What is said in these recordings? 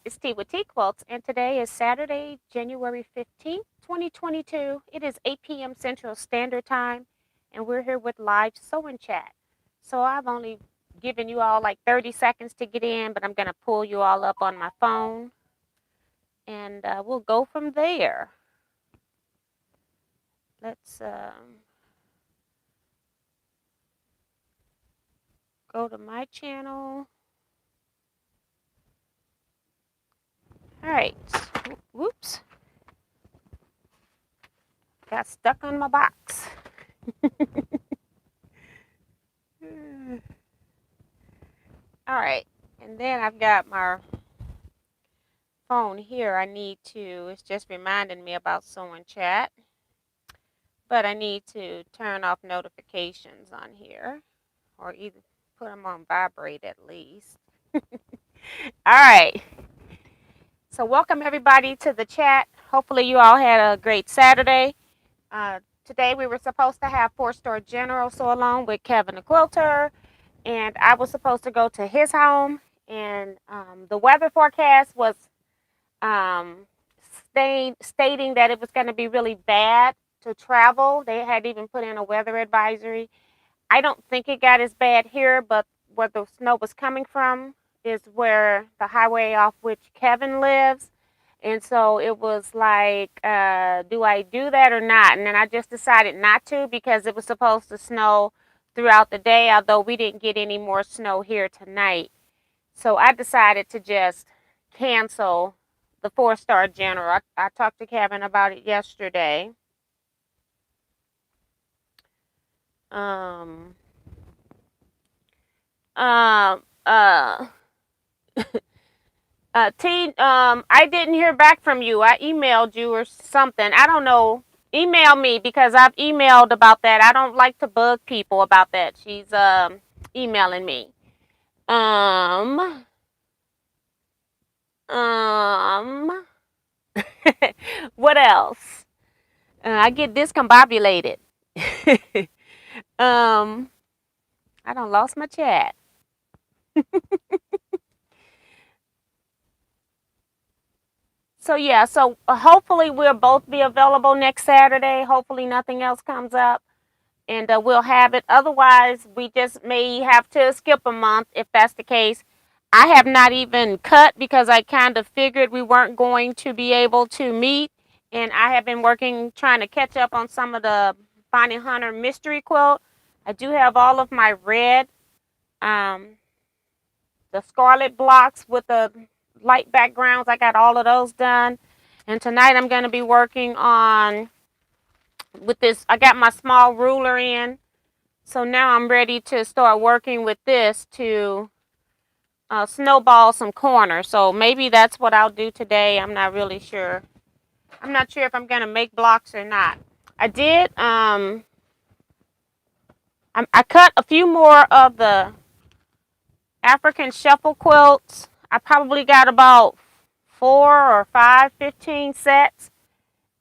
It's Tea with Teaquilts, and today is Saturday, January 15th, 2022. It is 8 p.m. Central Standard Time, and we're here with live sew and chat. So I've only given you all like 30 seconds to get in, but I'm going to pull you all up on my phone, and we'll go from there. Let's go to my channel. All right. Whoops. Got stuck on my box. All right. And then I've got my phone here. It's just reminding me about sewing chat. But I need to turn off notifications on here or either put them on vibrate at least. All right. So welcome everybody to the chat. Hopefully you all had a great Saturday. Today we were supposed to have 4-Star General sew along with Kevin the Quilter, and I was supposed to go to his home, and the weather forecast was stating that it was going to be really bad to travel. They had even put in a weather advisory. I don't think it got as bad here, but where the snow was coming from is where the highway off which Kevin lives. And so it was like, do I do that or not? And then I just decided not to because it was supposed to snow throughout the day, although we didn't get any more snow here tonight. So I decided to just cancel the 4-Star General. I talked to Kevin about it yesterday. Um, um, uh, I didn't hear back from you. I emailed you or something. I don't know. Email me because I've emailed about that. I don't like to bug people about that. She's emailing me. Um, um, what else? I get discombobulated. I done lost my chat. So yeah, so hopefully we'll both be available next Saturday. Hopefully nothing else comes up, and we'll have it. Otherwise, we just may have to skip a month if that's the case. I have not even cut because I kind of figured we weren't going to be able to meet, and I have been working trying to catch up on some of the Bonnie Hunter mystery quilt. I do have all of my red, um, the scarlet blocks with the light backgrounds. I got all of those done. And tonight I'm going to be working on with this. I got my small ruler in. So now I'm ready to start working with this to snowball some corners. So maybe that's what I'll do today. I'm not really sure. I'm not sure if I'm going to make blocks or not. I did. I cut a few more of the African shuffle quilts. I probably got about 4 or 5 15 sets.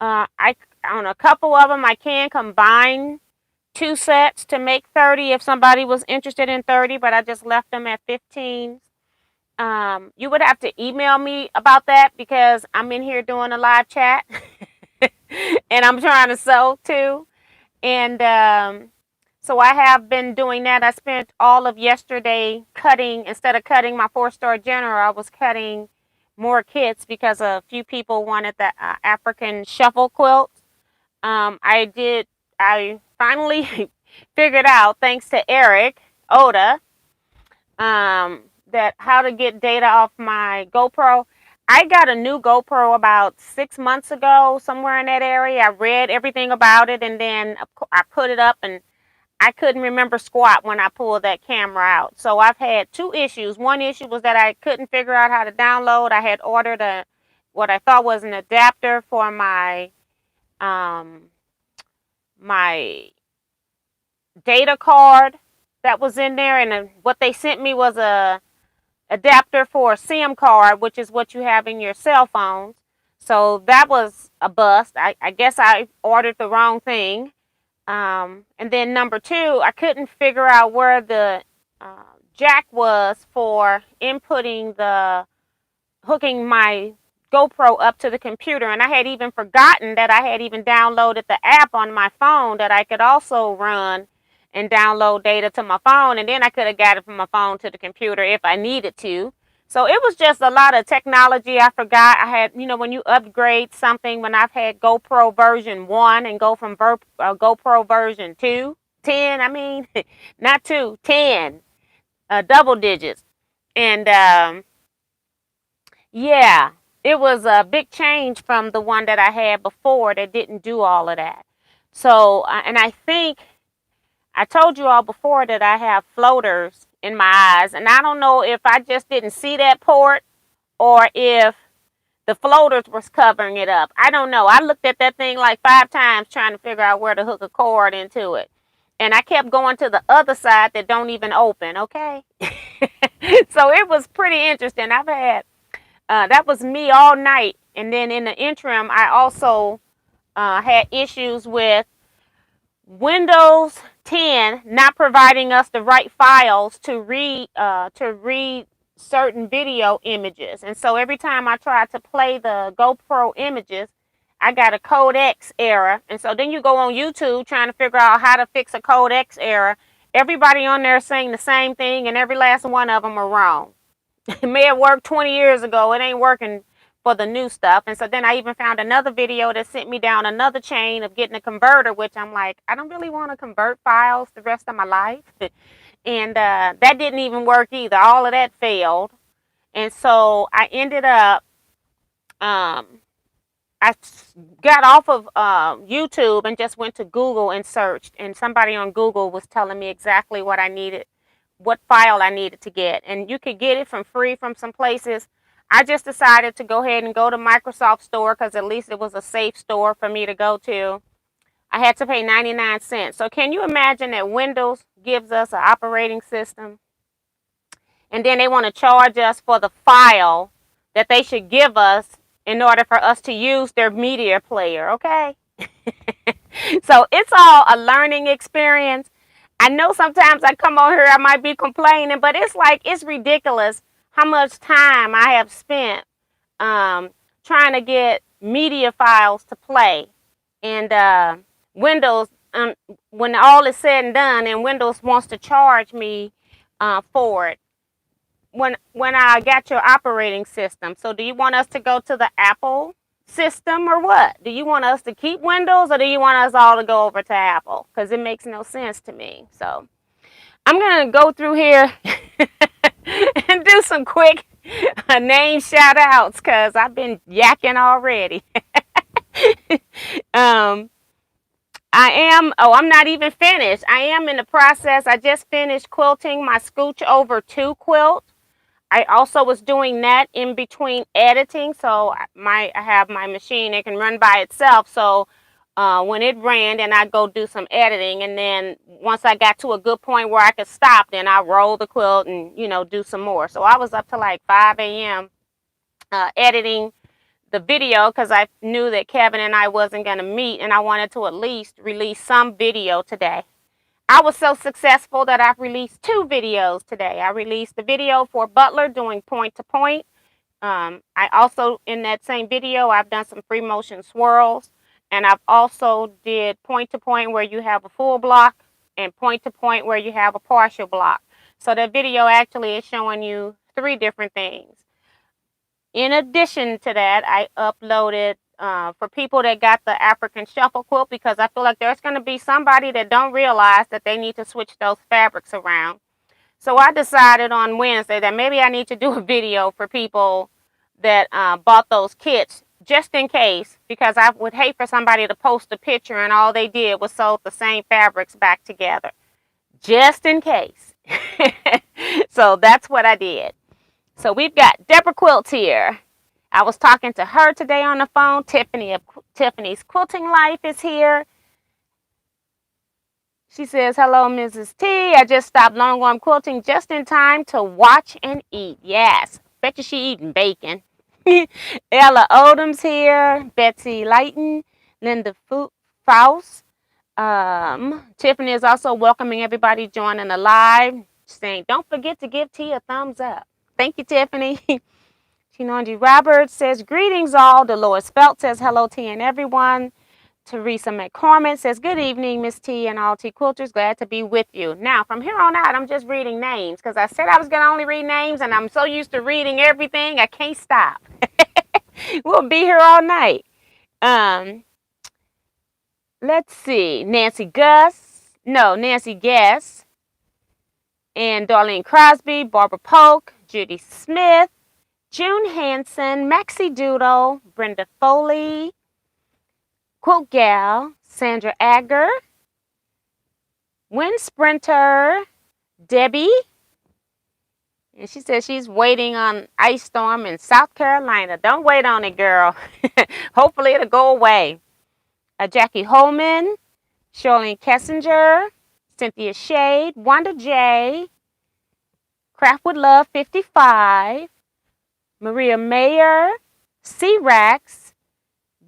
I on a couple of them I can combine 2 sets to make 30 if somebody was interested in 30, but I just left them at 15. You would have to email me about that because I'm in here doing a live chat and I'm trying to sew too. And so I have been doing that. I spent all of yesterday cutting, instead of cutting my 4-Star General, I was cutting more kits because a few people wanted the African shuffle quilt. I finally figured out, thanks to Eric Oda, that how to get data off my GoPro. I got a new GoPro about 6 months ago, somewhere in that area. I read everything about it and then I put it up and I couldn't remember squat when I pulled that camera out. So I've had 2 issues. One issue was that I couldn't figure out how to download. I had ordered what I thought was an adapter for um, my data card that was in there, and what they sent me was a adapter for a SIM card, which is what you have in your cell phones. So that was a bust. I guess I ordered the wrong thing. And then number 2, I couldn't figure out where the jack was for inputting the hooking my GoPro up to the computer, and I had even forgotten that I had even downloaded the app on my phone that I could also run and download data to my phone, and then I could have got it from my phone to the computer if I needed to. So it was just a lot of technology I forgot. I had, when you upgrade something, when I've had GoPro version 1 and go from GoPro version 2, 10, I mean, not 2, 10, double digits. And yeah, it was a big change from the one that I had before that didn't do all of that. So, and I think I told you all before that I have floaters in my eyes, and I don't know if I just didn't see that port or if the floaters was covering it up. I don't know. I looked at that thing like 5 times trying to figure out where to hook a cord into it. And I kept going to the other side that don't even open, okay? So it was pretty interesting. I've had, that was me all night. And then in the interim, I also had issues with Windows 10 not providing us the right files to read certain video images. And so every time I tried to play the GoPro images, I got a codex error. And so then you go on YouTube trying to figure out how to fix a codex error. Everybody on there saying the same thing, and every last one of them are wrong. It may have worked 20 years ago. It ain't working for the new stuff. And so then I even found another video that sent me down another chain of getting a converter, which I'm like, I don't really want to convert files the rest of my life. And that didn't even work either. All of that failed. And so I ended up, I got off of YouTube and just went to Google and searched. And somebody on Google was telling me exactly what I needed, what file I needed to get. And you could get it from free from some places. I just decided to go ahead and go to Microsoft Store because at least it was a safe store for me to go to. I had to pay 99 cents. So can you imagine that Windows gives us an operating system and then they want to charge us for the file that they should give us in order for us to use their media player, okay? So it's all a learning experience. I know sometimes I come on here, I might be complaining, but it's like, it's ridiculous how much time I have spent trying to get media files to play. And Windows, when all is said and done, and Windows wants to charge me for it. When I got your operating system, so do you want us to go to the Apple system or what? Do you want us to keep Windows or do you want us all to go over to Apple? Because it makes no sense to me. So I'm going to go through here and do some quick name shout outs because I've been yakking already. I'm not even finished. I am in the process. I just finished quilting my Scooch Over 2 quilt. I also was doing that in between editing. So I have my machine, it can run by itself. So when it ran, then I go do some editing. And then once I got to a good point where I could stop, then I roll the quilt and, do some more. So I was up to like 5 a.m. Editing the video because I knew that Kevin and I wasn't going to meet. And I wanted to at least release some video today. I was so successful that I've released 2 videos today. I released the video for Butler doing point to point. I also, in that same video, I've done some free motion swirls. And I've also did point to point where you have a full block and point to point where you have a partial block. So that video actually is showing you 3 different things. In addition to that, I uploaded for people that got the African shuffle quilt because I feel like there's going to be somebody that don't realize that they need to switch those fabrics around. So I decided on Wednesday that maybe I need to do a video for people that bought those kits just in case, because I would hate for somebody to post a picture and all they did was sew the same fabrics back together. Just in case. So that's what I did. So we've got Deborah Quilts here. I was talking to her today on the phone. Tiffany of Tiffany's Quilting Life is here. She says, hello, Mrs. T. I just stopped long arm quilting just in time to watch and eat. Yes. Bet you she eating bacon. Ella Odom's here. Betsy Lighton. Linda Faust. Tiffany is also welcoming everybody joining the live. Saying, don't forget to give T a thumbs up. Thank you, Tiffany. Chinonji Roberts says, greetings all. Dolores Belt says, hello T and everyone. Teresa McCormick says, good evening, Miss T and all T Quilters. Glad to be with you. Now, from here on out, I'm just reading names because I said I was going to only read names, and I'm so used to reading everything, I can't stop. We'll be here all night. Let's see. Nancy Guess, and Darlene Crosby, Barbara Polk, Judy Smith, June Hanson, Maxie Doodle, Brenda Foley, Quilt Gal, Sandra Agger, Wind Sprinter, Debbie, and she says she's waiting on ice storm in South Carolina. Don't wait on it, girl. Hopefully it'll go away. Jackie Holman, Charlene Kessinger, Cynthia Shade, Wanda J, Craftwood Love 55, Maria Mayer, C-Rax,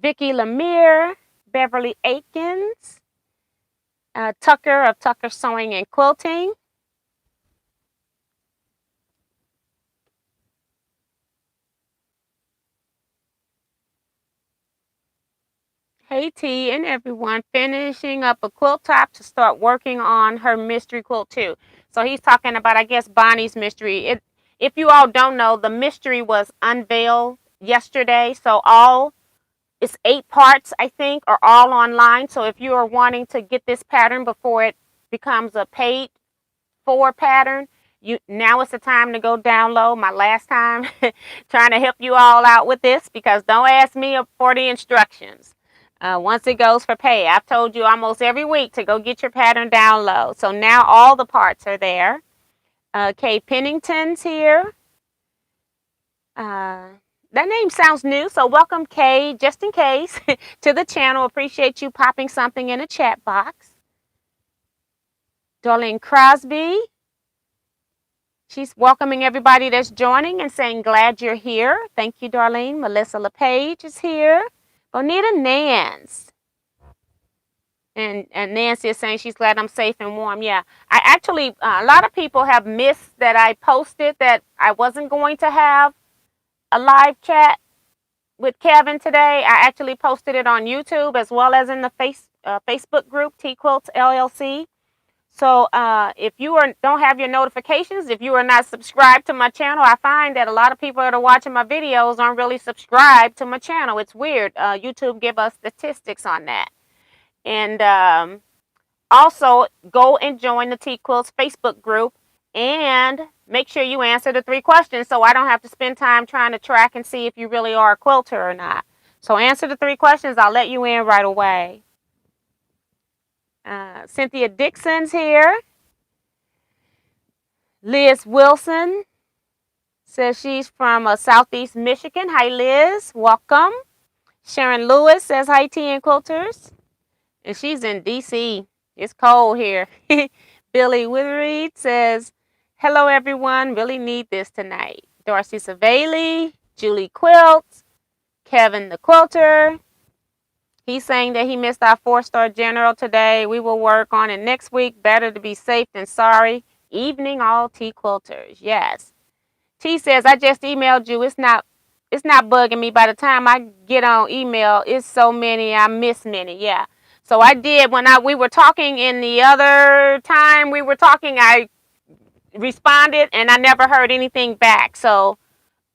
Vicki Lemire, Beverly Aikens, Tucker of Tucker Sewing and Quilting, hey T and everyone, finishing up a quilt top to start working on her mystery quilt too. So he's talking about, I guess, Bonnie's mystery. If you all don't know, the mystery was unveiled yesterday. So it's 8 parts, I think, are all online. So if you are wanting to get this pattern before it becomes a paid for pattern, now is the time to go download. My last time trying to help you all out with this, because don't ask me for the instructions. Once it goes for pay, I've told you almost every week to go get your pattern download. So now all the parts are there. Kay Pennington's here. That name sounds new, so welcome, Kay, just in case, to the channel. Appreciate you popping something in the chat box. Darlene Crosby. She's welcoming everybody that's joining and saying, glad you're here. Thank you, Darlene. Melissa LePage is here. Bonita Nance. And Nancy is saying she's glad I'm safe and warm. Yeah, I actually, a lot of people have missed that I posted that I wasn't going to have a live chat with Kevin today. I actually posted it on YouTube as well as in the Facebook group, Teaquilts LLC. So if you don't have your notifications, if you are not subscribed to my channel, I find that a lot of people that are watching my videos aren't really subscribed to my channel. It's weird. YouTube give us statistics on that. And also go and join the Teaquilts Facebook group and make sure you answer the 3 questions so I don't have to spend time trying to track and see if you really are a quilter or not. So answer the 3 questions. I'll let you in right away. Cynthia Dixon's here. Liz Wilson says she's from Southeast Michigan. Hi, Liz. Welcome. Sharon Lewis says hi, T and Quilters. And she's in D.C. It's cold here. Billy Withereed says, hello, everyone. Really need this tonight. Darcy Savali, Julie Quilts, Kevin the Quilter. He's saying that he missed our 4-star general today. We will work on it next week. Better to be safe than sorry. Evening, all T Quilters. Yes. T says, I just emailed you. It's not bugging me. By the time I get on email, it's so many. I miss many. Yeah. So I did when we were talking in the other time we were talking. I responded and I never heard anything back. So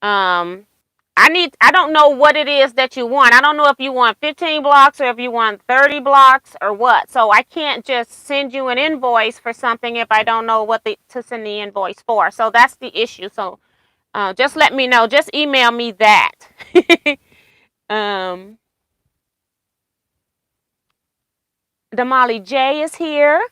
I don't know what it is that you want. I don't know if you want 15 blocks or if you want 30 blocks or what. So I can't just send you an invoice for something if I don't know what to send the invoice for. So that's the issue. So just let me know. Just email me that. Damali J is here.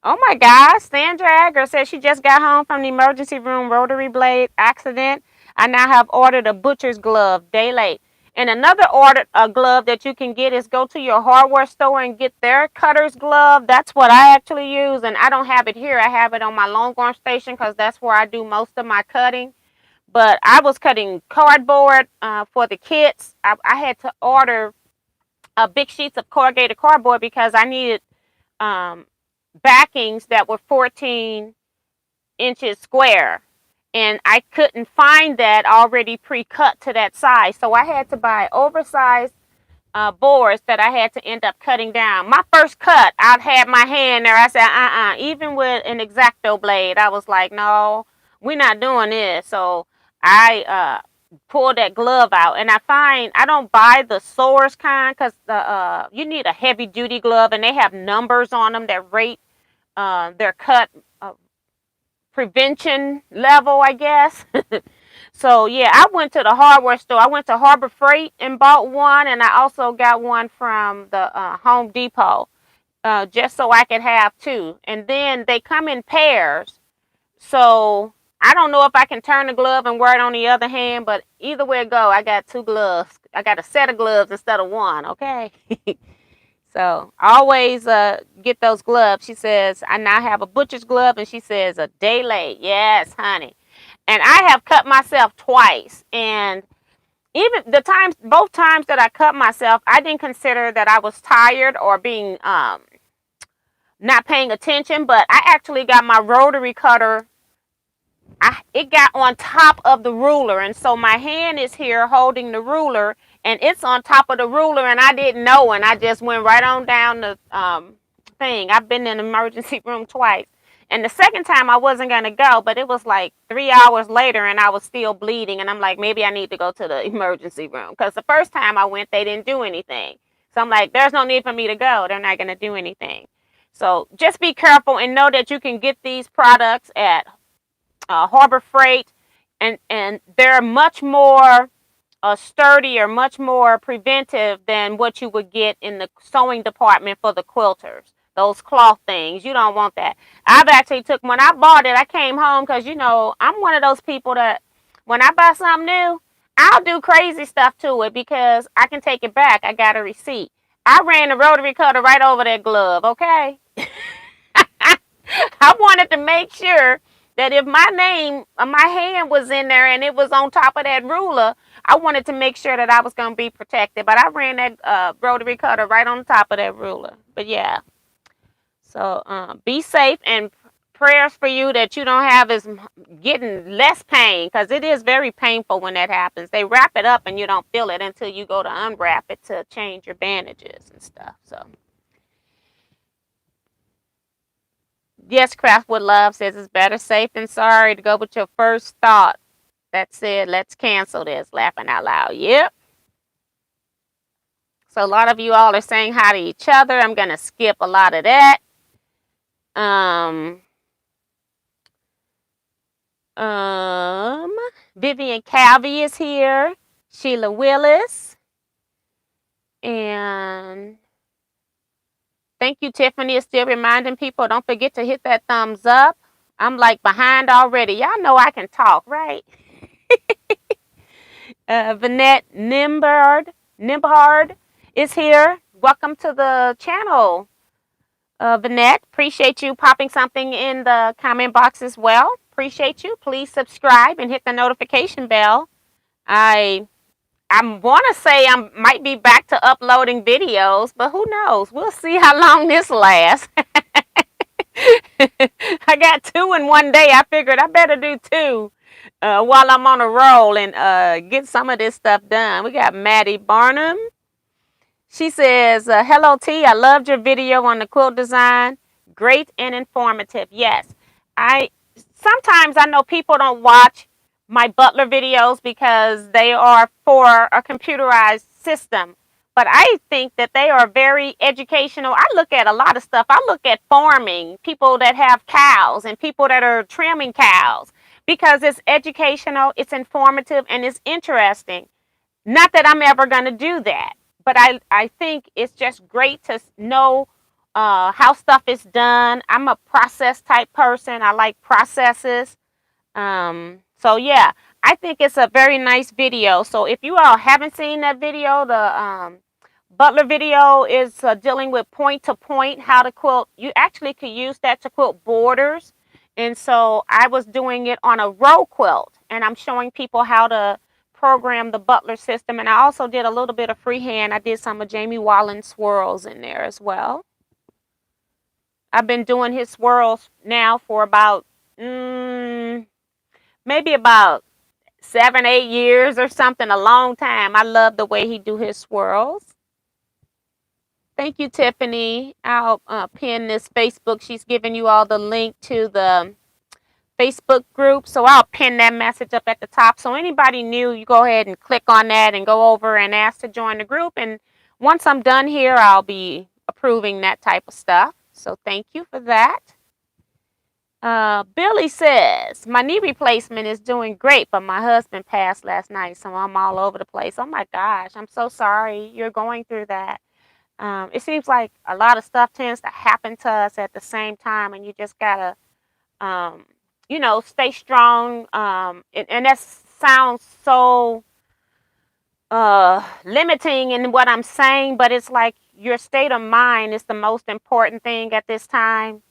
Oh my gosh, Sandra Agger says she just got home from the emergency room rotary blade accident. I now have ordered a butcher's glove, day late. And another glove that you can get is go to your hardware store and get their cutter's glove. That's what I actually use, and I don't have it here. I have it on my long arm station because that's where I do most of my cutting. But I was cutting cardboard for the kits. I had to order big sheets of corrugated cardboard because I needed backings that were 14 inches square. And I couldn't find that already pre-cut to that size. So I had to buy oversized boards that I had to end up cutting down. My first cut, I'd had my hand there. I said, even with an X-Acto blade, I was like, no, we're not doing this. So I pulled that glove out, and I don't buy the Source kind, because you need a heavy duty glove, and they have numbers on them that rate their cut prevention level, I guess. So yeah, I went to the hardware store. I went to Harbor Freight and bought one, and I also got one from the Home Depot, just so I could have two. And then they come in pairs, so I don't know if I can turn the glove and wear it on the other hand, but either way it go, I got two gloves. I got a set of gloves instead of one, okay? So always get those gloves. She says, I now have a butcher's glove, and she says, a day late. Yes, honey. And I have cut myself twice. And even both times that I cut myself, I didn't consider that I was tired or being not paying attention. But I actually got my rotary cutter. It got on top of the ruler. And so my hand is here holding the ruler, and it's on top of the ruler, and I didn't know. And I just went right on down the thing. I've been in the emergency room twice. And the second time I wasn't going to go, but it was like 3 hours later, and I was still bleeding. And I'm like, maybe I need to go to the emergency room. Because the first time I went, they didn't do anything. So I'm like, there's no need for me to go. They're not going to do anything. So just be careful and know that you can get these products at Harbor Freight. And they're much more sturdier, much more preventive than what you would get in the sewing department for the quilters. Those cloth things, you don't want that. I've actually when I bought it, I came home, because I'm one of those people that when I buy something new, I'll do crazy stuff to it because I can take it back. I got a receipt. I ran the rotary cutter right over that glove, okay? I wanted to make sure that if my hand was in there and it was on top of that ruler, I wanted to make sure that I was going to be protected. But I ran that rotary cutter right on top of that ruler. But yeah. So be safe, and prayers for you that you don't have getting less pain, because it is very painful when that happens. They wrap it up and you don't feel it until you go to unwrap it to change your bandages and stuff. So yes, Craftwood Love says it's better safe than sorry to go with your first thought. That said, let's cancel this. Laughing out loud. Yep. So a lot of you all are saying hi to each other. I'm going to skip a lot of that. Vivian Calvey is here. Sheila Willis. And thank you, Tiffany. Is still reminding people, don't forget to hit that thumbs up. I'm like behind already. Y'all know I can talk, right? Vanette Nimbard is here. Welcome to the channel, Vanette. Appreciate you popping something in the comment box as well. Appreciate you. Please subscribe and hit the notification bell. I want to say I might be back to uploading videos, but who knows? We'll see how long this lasts. I got 2 in one day. I figured I better do 2 while I'm on a roll and get some of this stuff done. We got Maddie Barnum. She says, hello, T. I loved your video on the quilt design. Great and informative. Yes. Sometimes I know people don't watch my Butler videos because they are for a computerized system. But I think that they are very educational. I look at a lot of stuff. I look at farming, people that have cows and people that are trimming cows, because it's educational, it's informative, and it's interesting. Not that I'm ever going to do that, but I think it's just great to know how stuff is done. I'm a process type person. I like processes. So yeah, I think it's a very nice video. So if you all haven't seen that video, the Butler video is dealing with point to point, how to quilt. You actually could use that to quilt borders. And so I was doing it on a row quilt, and I'm showing people how to program the Butler system. And I also did a little bit of freehand. I did some of Jamie Wallen's swirls in there as well. I've been doing his swirls now for about maybe about 7, 8 years or something, a long time. I love the way he do his swirls. Thank you, Tiffany. I'll pin this Facebook. She's giving you all the link to the Facebook group. So I'll pin that message up at the top. So anybody new, you go ahead and click on that and go over and ask to join the group. And once I'm done here, I'll be approving that type of stuff. So thank you for that. Billy says, my knee replacement is doing great, but my husband passed last night, so I'm all over the place. Oh my gosh, I'm so sorry you're going through that. It seems like a lot of stuff tends to happen to us at the same time, and you just gotta, stay strong. And that sounds so limiting in what I'm saying, but it's like your state of mind is the most important thing at this time.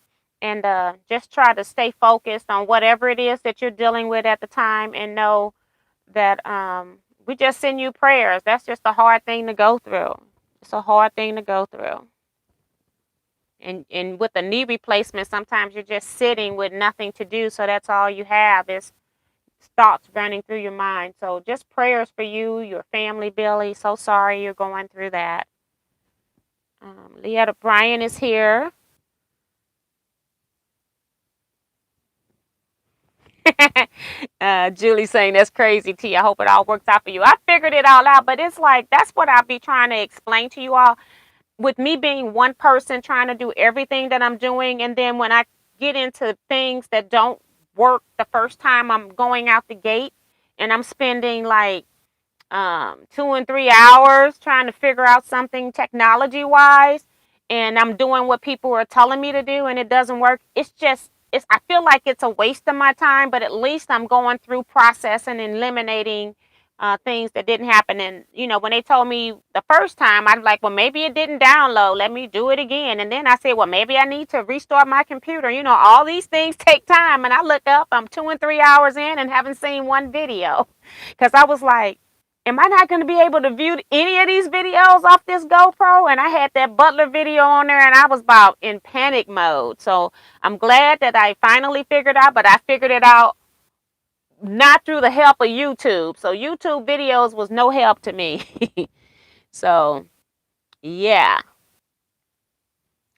And just try to stay focused on whatever it is that you're dealing with at the time, and know that we just send you prayers. That's just a hard thing to go through. It's a hard thing to go through. And with a knee replacement, sometimes you're just sitting with nothing to do. So that's all you have is thoughts running through your mind. So just prayers for you, your family, Billy. So sorry you're going through that. Leetta Bryan is here. Julie saying that's crazy, T. I hope it all works out for you. I figured it all out, but it's like that's what I'll be trying to explain to you all. With me being one person trying to do everything that I'm doing, and then when I get into things that don't work the first time I'm going out the gate, and I'm spending like 2 and 3 hours trying to figure out something technology wise, and I'm doing what people are telling me to do and it doesn't work. I feel like it's a waste of my time, but at least I'm going through processing and eliminating things that didn't happen. And when they told me the first time, I'm like, well, maybe it didn't download, let me do it again. And then I said, well, maybe I need to restart my computer. All these things take time, and I look up, I'm 2 and 3 hours in and haven't seen one video, because I was like, am I not going to be able to view any of these videos off this GoPro? And I had that Butler video on there, and I was about in panic mode. So I'm glad that I finally figured out, but I figured it out not through the help of YouTube. So YouTube videos was no help to me. So, yeah.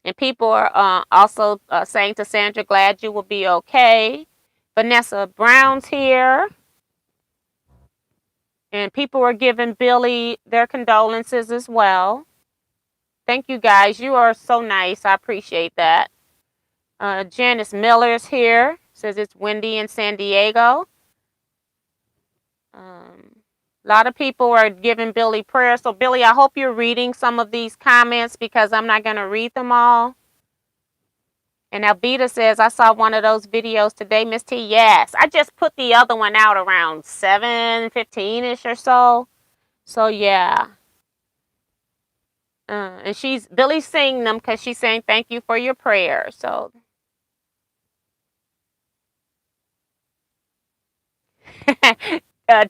And people are also saying to Sandra, glad you will be okay. Vanessa Brown's here. And people are giving Billy their condolences as well. Thank you guys. You are so nice. I appreciate that. Janice Miller's here. Says it's windy in San Diego. A lot of people are giving Billy prayers. So, Billy, I hope you're reading some of these comments, because I'm not going to read them all. And Albita says, I saw one of those videos today, Miss T. Yes, I just put the other one out around 7:15-ish or so. So, yeah. And Billy's singing them because she's saying thank you for your prayers. So,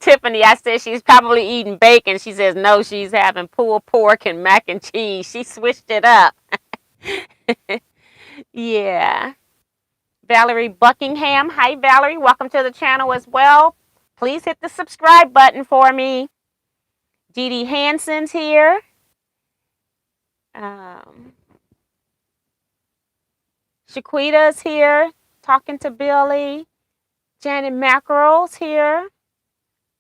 Tiffany, I said she's probably eating bacon. She says no, she's having pulled pork and mac and cheese. She switched it up. Yeah. Valerie Buckingham. Hi, Valerie. Welcome to the channel as well. Please hit the subscribe button for me. Dee Dee Hansen's here. Shaquita's here talking to Billy. Janet Mackerel's here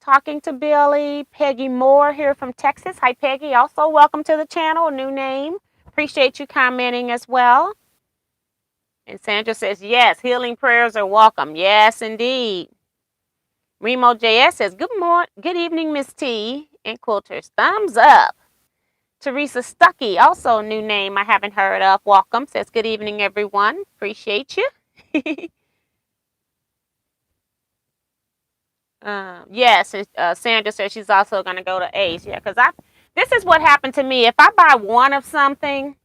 talking to Billy. Peggy Moore here from Texas. Hi, Peggy. Also, welcome to the channel. New name. Appreciate you commenting as well. And Sandra says, yes, healing prayers are welcome. Yes, indeed. Remo JS says, good evening, Miss T. And quilters, thumbs up. Teresa Stuckey, also a new name I haven't heard of. Welcome. Says, good evening, everyone. Appreciate you. Yes, Sandra says she's also going to go to Ace. Yeah, because this is what happened to me. If I buy one of something,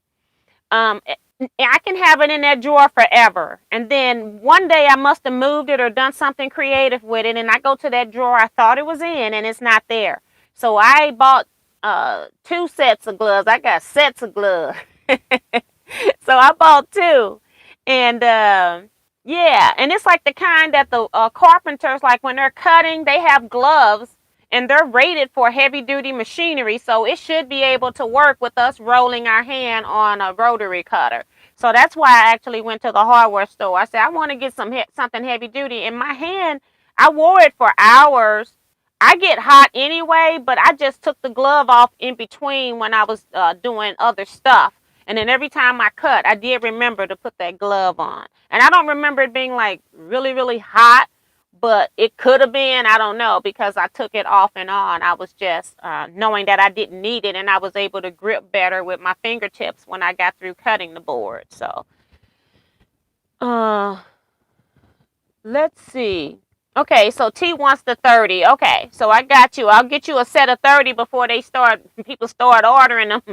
I can have it in that drawer forever. And then one day I must have moved it or done something creative with it, and I go to that drawer I thought it was in, and it's not there. So I bought 2 sets of gloves. I got sets of gloves. So I bought 2. And Yeah, and it's like the kind that the carpenters, like when they're cutting, they have gloves and they're rated for heavy duty machinery. So it should be able to work with us rolling our hand on a rotary cutter. So that's why I actually went to the hardware store. I said, I want to get something heavy duty. In my hand, I wore it for hours. I get hot anyway, but I just took the glove off in between when I was doing other stuff. And then every time I cut, I did remember to put that glove on. And I don't remember it being like really, really hot, but it could have been. I don't know because I took it off and on. I was just knowing that I didn't need it, and I was able to grip better with my fingertips when I got through cutting the board. So, uh, let's see. Okay, so T wants the 30. Okay, so I got you. I'll get you a set of 30 before people start ordering them.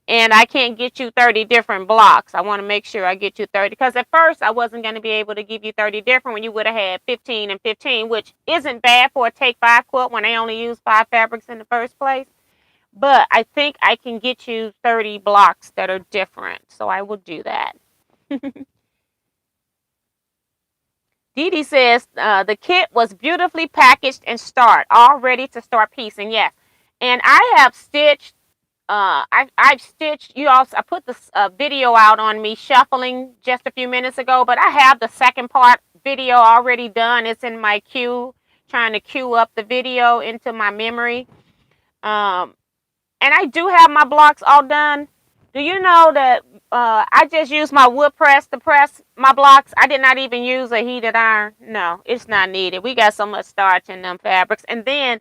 And I can't get you 30 different blocks. I want to make sure I get you 30. Because at first, I wasn't going to be able to give you 30 different when you would have had 15 and 15, which isn't bad for a Take 5 quilt when they only use 5 fabrics in the first place. But I think I can get you 30 blocks that are different. So I will do that. Dee Dee says the kit was beautifully packaged and all ready to start piecing. Yes, and I have stitched. I've stitched. I put this video out on me shuffling just a few minutes ago, but I have the second part video already done. It's in my queue, trying to queue up the video into my memory. And I do have my blocks all done. Do you know that I just used my wood press to press my blocks? I did not even use a heated iron. No, it's not needed. We got so much starch in them fabrics. And then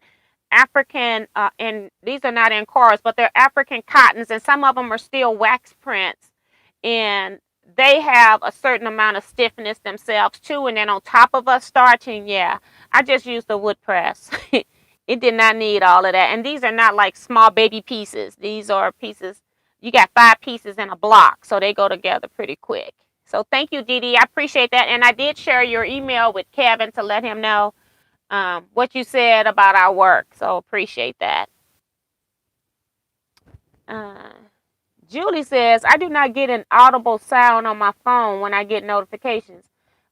African, and these are not in chorus, but they're African cottons, and some of them are still wax prints. And they have a certain amount of stiffness themselves too. And then on top of us starching, yeah, I just used the wood press. It did not need all of that. And these are not like small baby pieces. These are pieces. You got 5 pieces in a block, so they go together pretty quick. So thank you, Dee Dee. I appreciate that. And I did share your email with Kevin to let him know what you said about our work. So appreciate that. Julie says, I do not get an audible sound on my phone when I get notifications.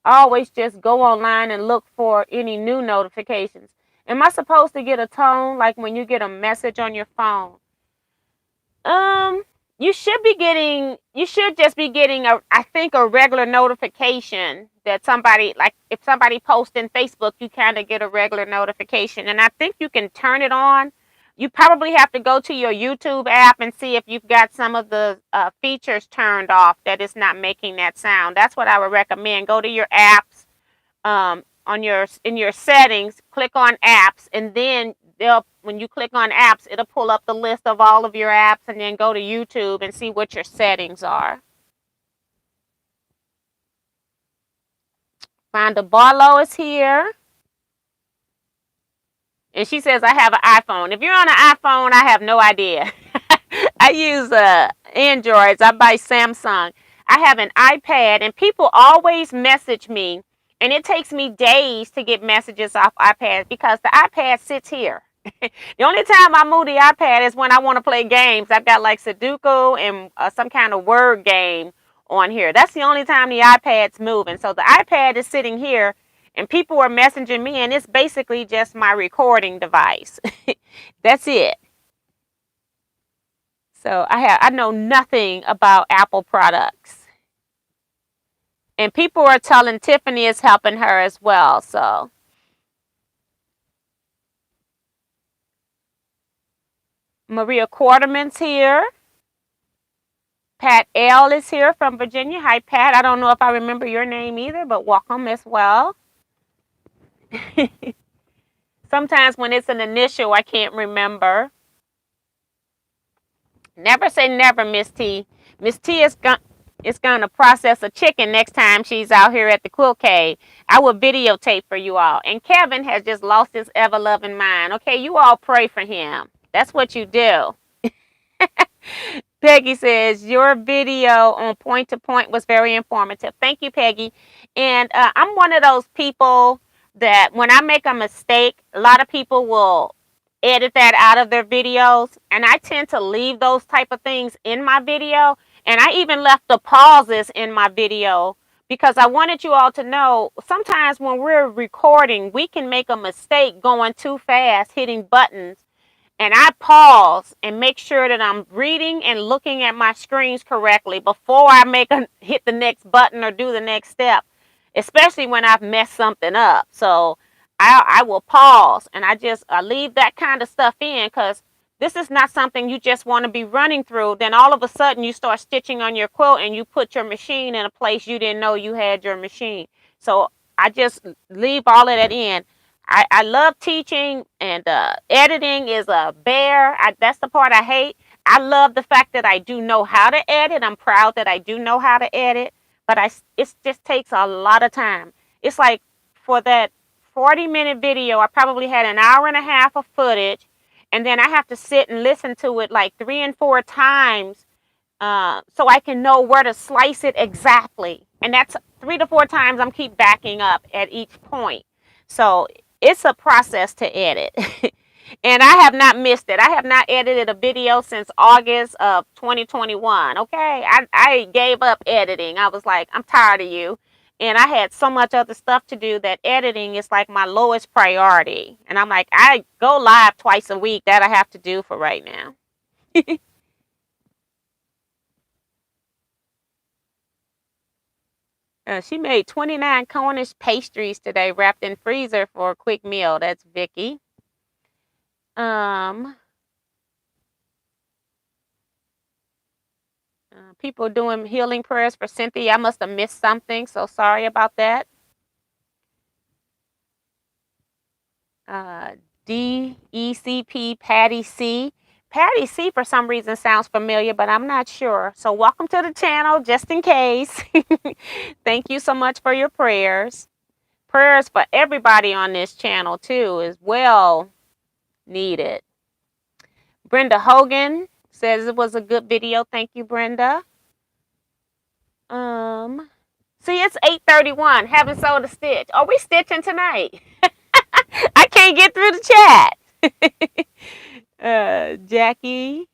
I always just go online and look for any new notifications. Am I supposed to get a tone like when you get a message on your phone? You should just be getting I think a regular notification that somebody, like if somebody posts in Facebook, you kind of get a regular notification. And I think you can turn it on. You probably have to go to your YouTube app and see if you've got some of the features turned off that is not making that sound. That's what I would recommend. Go to your apps, in your settings, click on apps, and then when you click on apps, it'll pull up the list of all of your apps, and then go to YouTube and see what your settings are. Fonda Barlow is here. And she says, I have an iPhone. If you're on an iPhone, I have no idea. I use Androids. I buy Samsung. I have an iPad, and people always message me, and it takes me days to get messages off iPad because the iPad sits here. The only time I move the iPad is when I want to play games. I've got like Sudoku and some kind of word game on here. That's the only time the iPad's moving. So the iPad is sitting here, and people are messaging me, and it's basically just my recording device. That's it. So I know nothing about Apple products. And people are telling Tiffany is helping her as well. So Maria Quarterman's here. Pat L is here from Virginia. Hi, Pat. I don't know if I remember your name either, but welcome as well. Sometimes when it's an initial, I can't remember. Never say never, Miss T. Miss T is going to process a chicken next time she's out here at the quilt cave. I will videotape for you all. And Kevin has just lost his ever-loving mind. Okay, you all pray for him. That's what you do. Peggy says, your video on point to point was very informative. Thank you, Peggy. And I'm one of those people that when I make a mistake, a lot of people will edit that out of their videos. And I tend to leave those type of things in my video. And I even left the pauses in my video because I wanted you all to know sometimes when we're recording, we can make a mistake going too fast, hitting buttons. And I pause and make sure that I'm reading and looking at my screens correctly before I hit the next button or do the next step, especially when I've messed something up. So I will pause and I leave that kind of stuff in because this is not something you just want to be running through. Then all of a sudden you start stitching on your quilt and you put your machine in a place you didn't know you had your machine. So I just leave all of that in. I love teaching, and editing is a bear. That's the part I hate. I love the fact that I do know how to edit. I'm proud that I do know how to edit, but it just takes a lot of time. It's like for that 40-minute video, I probably had an hour and a half of footage, and then I have to sit and listen to it like 3 and 4 times so I can know where to slice it exactly. And that's 3 to 4 times I'm keep backing up at each point. So it's a process to edit. And I have not missed it. I have not edited a video since August of 2021. Okay. I gave up editing. I was like, I'm tired of you. And I had so much other stuff to do that editing is like my lowest priority. And I'm like, I go live twice a week. That I have to do for right now. She made 29 Cornish pastries today, wrapped in freezer for a quick meal. That's Vicky. People doing healing prayers for Cynthia. I must have missed something, so sorry about that. DECP Patty C. Patty C for some reason sounds familiar, but I'm not sure. So welcome to the channel, just in case. Thank you so much for your prayers. Prayers for everybody on this channel too is well needed. Brenda Hogan says it was a good video. Thank you, Brenda. See, it's 8:31. Haven't sold a stitch. Are we stitching tonight? I can't get through the chat. Jackie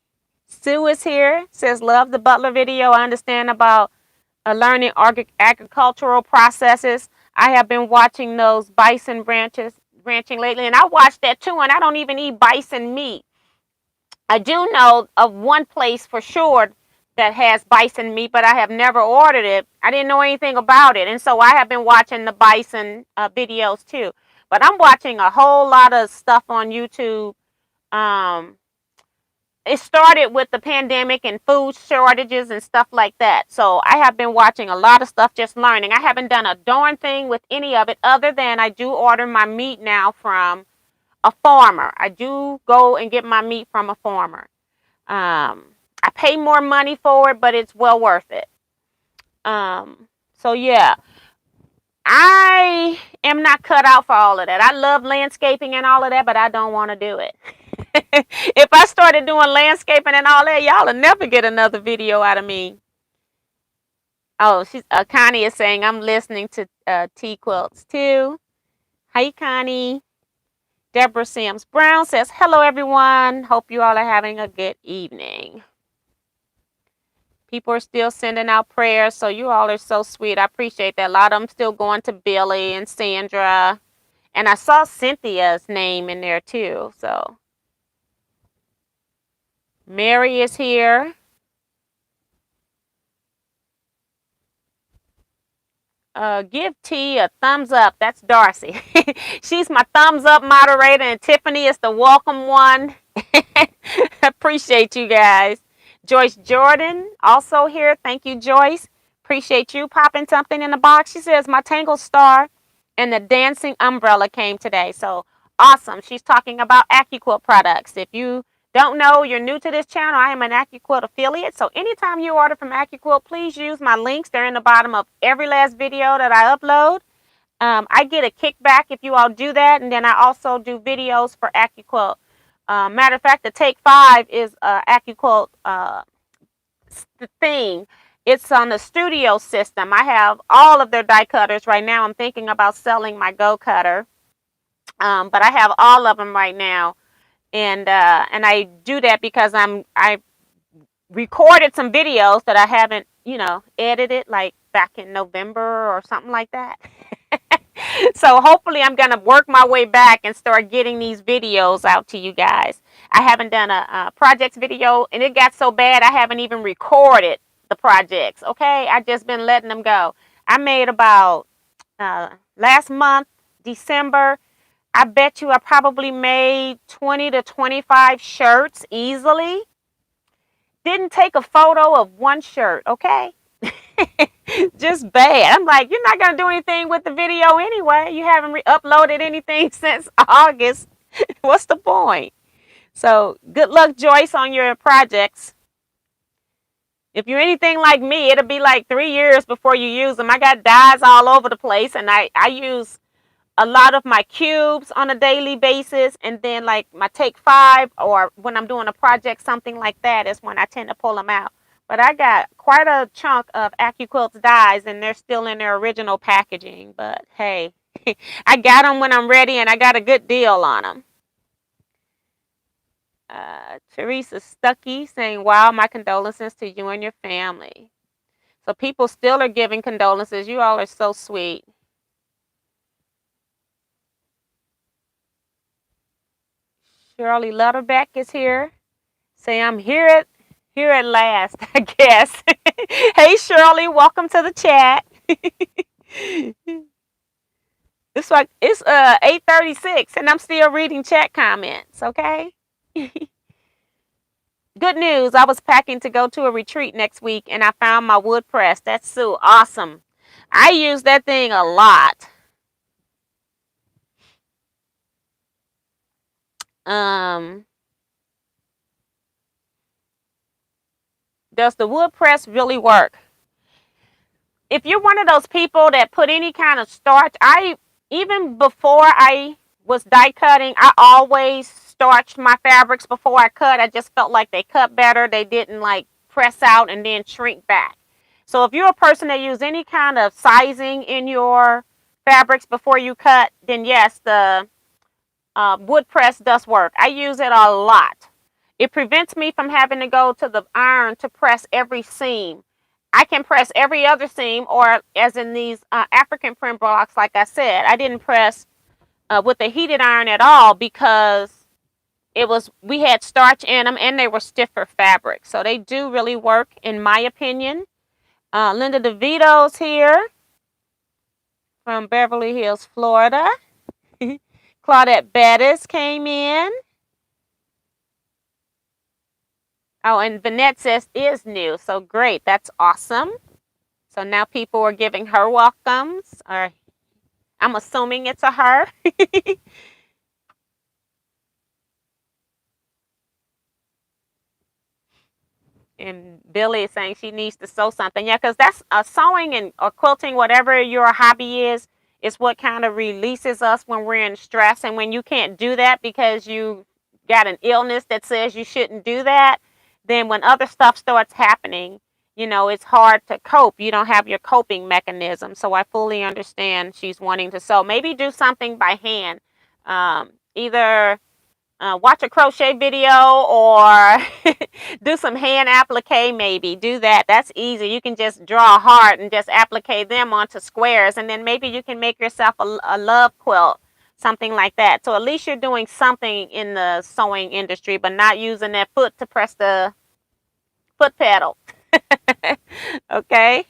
Sue is here. Says love the Butler video. I understand about learning agricultural processes. I have been watching those bison ranching lately, and I watched that too. And I don't even eat bison meat. I do know of one place for sure that has bison meat, but I have never ordered it. I didn't know anything about it. And so I have been watching the bison videos too. But I'm watching a whole lot of stuff on YouTube. It started with the pandemic and food shortages and stuff like that. So I have been watching a lot of stuff, just learning. I haven't done a darn thing with any of it other than I do order my meat now from a farmer. I do go and get my meat from a farmer. I pay more money for it, but it's well worth it. So yeah, I am not cut out for all of that. I love landscaping and all of that, but I don't want to do it. If I started doing landscaping and all that, y'all will never get another video out of me. Oh, she's Connie is saying I'm listening to Teaquilts too. Hi, Connie. Deborah Sims Brown says, hello, everyone. Hope you all are having a good evening. People are still sending out prayers, so you all are so sweet. I appreciate that. A lot of them still going to Billy and Sandra. And I saw Cynthia's name in there, too. So Mary is here. Give T a thumbs up. That's Darcy. She's my thumbs up moderator, and Tiffany is the welcome one. Appreciate you guys. Joyce Jordan also here. Thank you, Joyce. Appreciate you popping something in the box. She says my Tangle Star and the dancing umbrella came today. So awesome. She's talking about AccuQuilt products. If you don't know, you're new to this channel, I am an AccuQuilt affiliate. So anytime you order from AccuQuilt, please use my links. They're in the bottom of every last video that I upload. I get a kickback if you all do that. And then I also do videos for AccuQuilt. Matter of fact, the Take 5 is AccuQuilt thing. It's on the studio system. I have all of their die cutters right now. I'm thinking about selling my Go cutter. But I have all of them right now. And I do that because I recorded some videos that I haven't, edited, like back in November or something like that. So hopefully I'm going to work my way back and start getting these videos out to you guys. I haven't done a projects video, and it got so bad I haven't even recorded the projects. Okay, I just been letting them go. I made about last month, December, I bet you I probably made 20 to 25 shirts easily. Didn't take a photo of one shirt, okay? Just bad. I'm like, you're not going to do anything with the video anyway. You haven't uploaded anything since August. What's the point? So good luck, Joyce, on your projects. If you're anything like me, it'll be like 3 years before you use them. I got dyes all over the place, and I use a lot of my cubes on a daily basis, and then like my Take 5, or when I'm doing a project, something like that, is when I tend to pull them out. But I got quite a chunk of Teaquilts dyes, and they're still in their original packaging. But hey, I got them when I'm ready, and I got a good deal on them. Teresa Stuckey saying, wow, my condolences to you and your family. So people still are giving condolences. You all are so sweet. Shirley Lutterbeck is here. Say, I'm here at last, I guess. Hey, Shirley, welcome to the chat. It's like it's 8:36, and I'm still reading chat comments. Okay. Good news. I was packing to go to a retreat next week, and I found my wood press. That's so awesome. I use that thing a lot. Does the wood press really work? If you're one of those people that put any kind of starch, even before I was die cutting, I always starched my fabrics before I cut. I just felt like they cut better. They didn't like press out and then shrink back. So if you're a person that use any kind of sizing in your fabrics before you cut, then yes, the wood press does work. I use it a lot. It prevents me from having to go to the iron to press every seam. I can press every other seam, or as in these African print blocks, like I said, I didn't press with a heated iron at all because we had starch in them and they were stiffer fabric. So they do really work, in my opinion. Linda DeVito's here from Beverly Hills, Florida. Claudette Bettis came in. Oh, and Vanette says is new. So great. That's awesome. So now people are giving her welcomes, or I'm assuming it's a her. And Billy is saying she needs to sew something. Yeah, because that's sewing and or quilting, whatever your hobby is what kind of releases us when we're in stress. And when you can't do that because you got an illness that says you shouldn't do that, then when other stuff starts happening, it's hard to cope. You don't have your coping mechanism. So I fully understand she's wanting to sew. Maybe do something by hand. Either watch a crochet video or do some hand applique. Maybe do that. That's easy. You can just draw a heart and just applique them onto squares, and then maybe you can make yourself a love quilt, something like that. So at least you're doing something in the sewing industry, but not using that foot to press the foot pedal. Okay.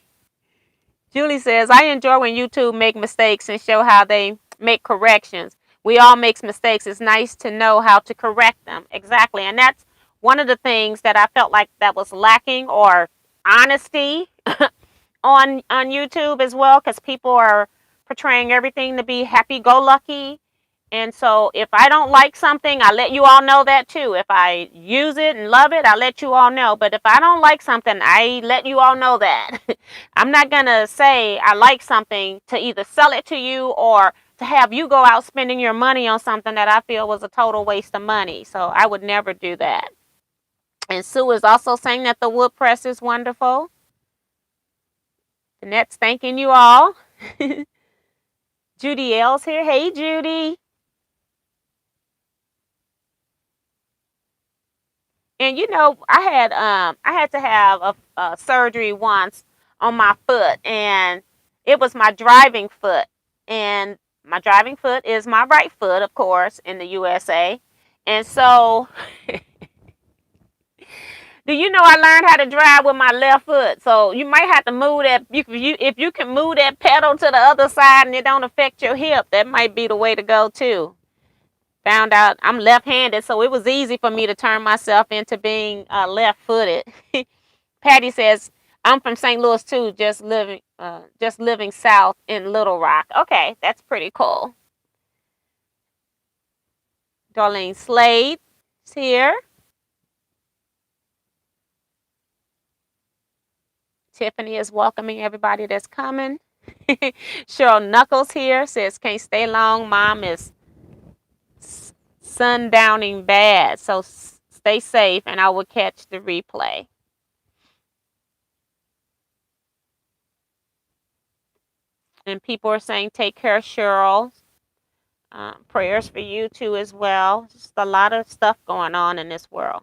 Julie says, I enjoy when YouTube make mistakes and show how they make corrections. We all make mistakes. It's nice to know how to correct them. Exactly. And that's one of the things that I felt like that was lacking, or honesty on YouTube as well, because people are portraying everything to be happy-go-lucky. And so if I don't like something, I let you all know that too. If I use it and love it, I let you all know. But if I don't like something, I let you all know that. I'm not going to say I like something to either sell it to you or to have you go out spending your money on something that I feel was a total waste of money. So I would never do that. And Sue is also saying that the wood press is wonderful. Danette's thanking you all. Judy L's here. Hey, Judy. And I had to have a surgery once on my foot, and it was my driving foot. And my driving foot is my right foot, of course, in the USA. And so, do you know I learned how to drive with my left foot? So you might have to move that. If you can move that pedal to the other side and it don't affect your hip, that might be the way to go too. Found out I'm left-handed, so it was easy for me to turn myself into being left-footed. Patty says, I'm from St. Louis too, just living south in Little Rock. Okay, that's pretty cool. Darlene Slade is here. Tiffany is welcoming everybody that's coming. Cheryl Knuckles here says, can't stay long. Mom is sundowning bad, so stay safe and I will catch the replay. And people are saying, take care, Cheryl. Prayers for you too as well. Just a lot of stuff going on in this world.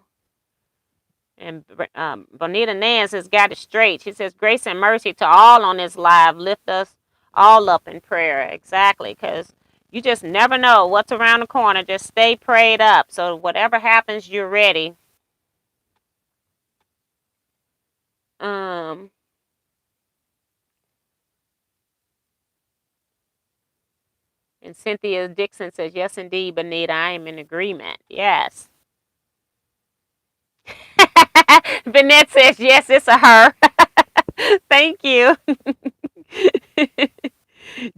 And Bonita Nance has got it straight. She says, grace and mercy to all on this live. Lift us all up in prayer. Exactly, because you just never know what's around the corner. Just stay prayed up. So whatever happens, you're ready. And Cynthia Dixon says, yes, indeed, Bonita, I am in agreement. Yes. Vanette says, yes, it's a her. Thank you.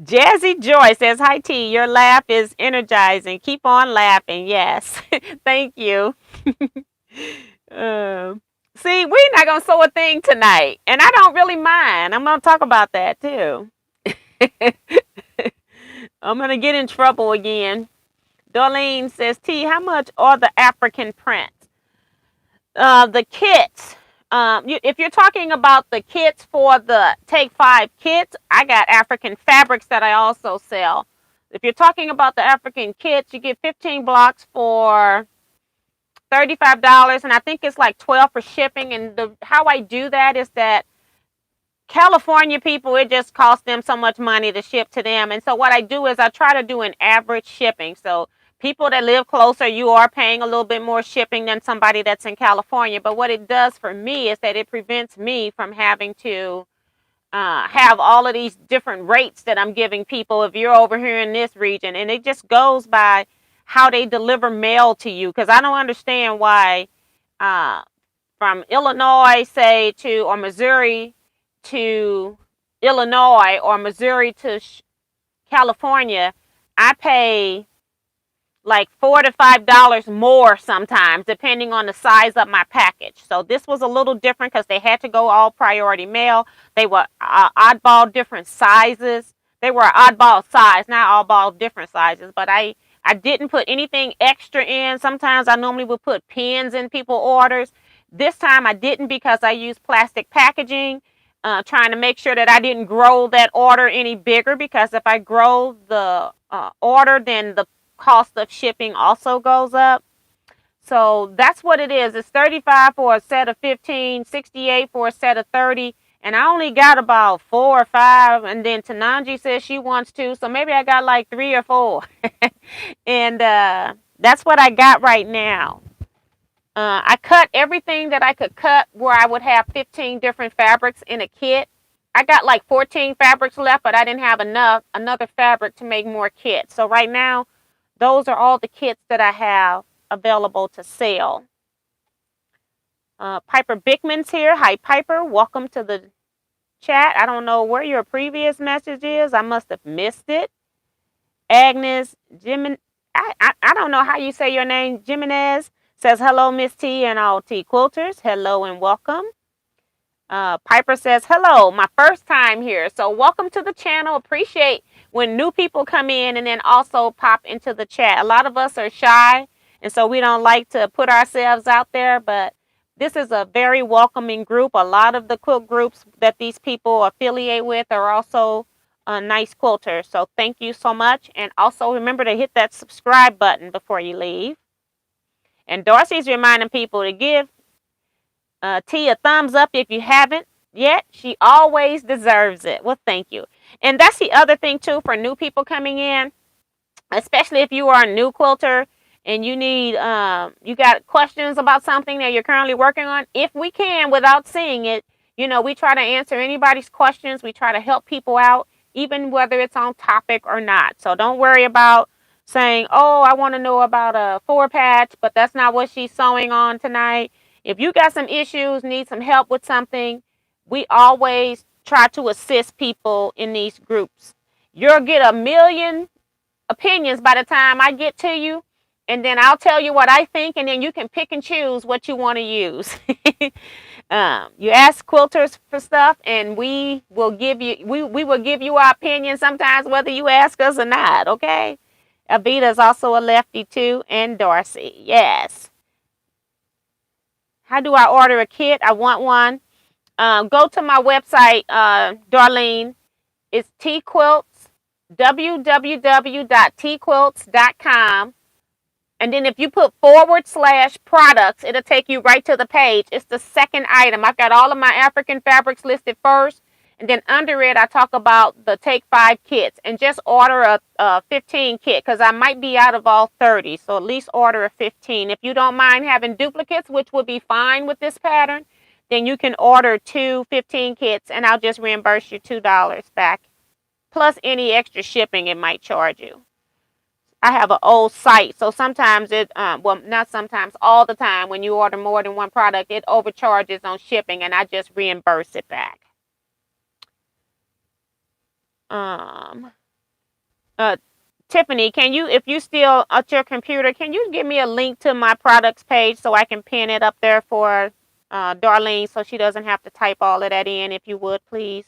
Jazzy Joy says, hi, T. Your laugh is energizing. Keep on laughing. Yes. Thank you. See, we're not going to sew a thing tonight. And I don't really mind. I'm going to talk about that, too. I'm going to get in trouble again. Darlene says, T, how much are the African prints? The kits. If you're talking about the kits for the Take 5 kits, I got African fabrics that I also sell. If you're talking about the African kits, you get 15 blocks for $35, and I think it's like $12 for shipping. And how I do that is that California people, it just costs them so much money to ship to them. And so what I do is I try to do an average shipping. So people that live closer, you are paying a little bit more shipping than somebody that's in California. But what it does for me is that it prevents me from having to have all of these different rates that I'm giving people if you're over here in this region. And it just goes by how they deliver mail to you. Because I don't understand why from Illinois, say, or Missouri to Illinois, or Missouri to California, I pay like $4 to $5 more sometimes, depending on the size of my package. So this was a little different because they had to go all priority mail. They were oddball different sizes. They were oddball size, not oddball different sizes. But I didn't put anything extra in. Sometimes I normally would put pins in people orders. This time I didn't because I used plastic packaging, trying to make sure that I didn't grow that order any bigger, because if I grow the order, then the cost of shipping also goes up. So that's what it is. It's $35 for a set of 15, $68 for a set of 30. And I only got about 4 or 5. And then Tananji says she wants 2. So maybe I got like 3 or 4. And that's what I got right now. I cut everything that I could cut where I would have 15 different fabrics in a kit. I got like 14 fabrics left, but I didn't have another fabric to make more kits. So right now, those are all the kits that I have available to sell. Piper Bickman's here. Hi, Piper. Welcome to the chat. I don't know where your previous message is. I must have missed it. Agnes Jimin, I don't know how you say your name. Jimenez says, hello, Miss T and all Teaquilters. Hello and welcome. Piper says, hello, my first time here. So welcome to the channel. Appreciate when new people come in and then also pop into the chat. A lot of us are shy, and so we don't like to put ourselves out there, but this is a very welcoming group. A lot of the quilt groups that these people affiliate with are also nice quilters. So thank you so much. And also remember to hit that subscribe button before you leave. And Darcy's reminding people to give T a thumbs up if you haven't. yet she always deserves it. Well, thank you. And that's the other thing too for new people coming in, especially if you are a new quilter and you need you got questions about something that you're currently working on. If we can, without seeing it, we try to answer anybody's questions. We try to help people out, even whether it's on topic or not. So don't worry about saying, oh, I want to know about a four patch, but that's not what she's sewing on tonight. If you got some issues, need some help with something, we always try to assist people in these groups. You'll get a million opinions by the time I get to you, and then I'll tell you what I think, and then you can pick and choose what you want to use. You ask quilters for stuff, and we will give you our opinion sometimes, whether you ask us or not. Okay. Avita is also a lefty too, and Darcy. Yes. How do I order a kit? I want one. Go to my website, Darlene. It's Teaquilts, www.teaquilts.com. And then if you put /products, it'll take you right to the page. It's the second item. I've got all of my African fabrics listed first. And then under it, I talk about the Take 5 kits. And just order a 15 kit because I might be out of all 30. So at least order a 15. If you don't mind having duplicates, which would be fine with this pattern, then you can order 15 kits. And I'll just reimburse you $2 back. Plus any extra shipping it might charge you. I have an old site, so sometimes not sometimes, all the time, when you order more than one product, it overcharges on shipping, and I just reimburse it back. Tiffany, can you, if you still at your computer, can you give me a link to my products page so I can pin it up there for Darlene so she doesn't have to type all of that in, if you would, please?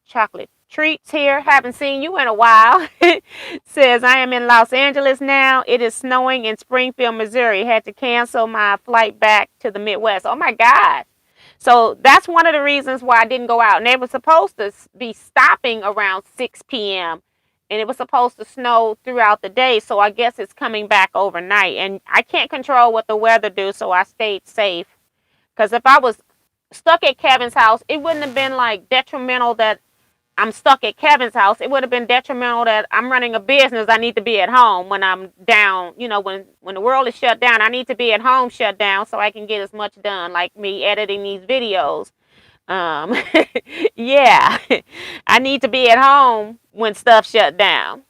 Chocolate treats here. Haven't seen you in a while. Says, I am in Los Angeles now. It is snowing in Springfield, Missouri. Had to cancel my flight back to the Midwest. Oh my God. So that's one of the reasons why I didn't go out. And they were supposed to be stopping around 6 p.m. And it was supposed to snow throughout the day. So I guess it's coming back overnight. And I can't control what the weather do, so I stayed safe. Because if I was stuck at Kevin's house, it wouldn't have been like detrimental that I'm stuck at Kevin's house. It would have been detrimental that I'm running a business. I need to be at home when I'm down. When the world is shut down, I need to be at home shut down so I can get as much done, like me editing these videos. Yeah, I need to be at home when stuff shut down.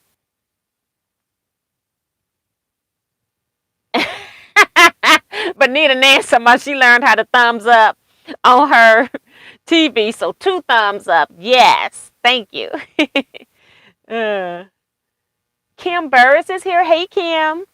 But Nita Nancy, she learned how to thumbs up on her TV. So 2 thumbs up. Yes. Thank you. Kim Burris is here. Hey, Kim.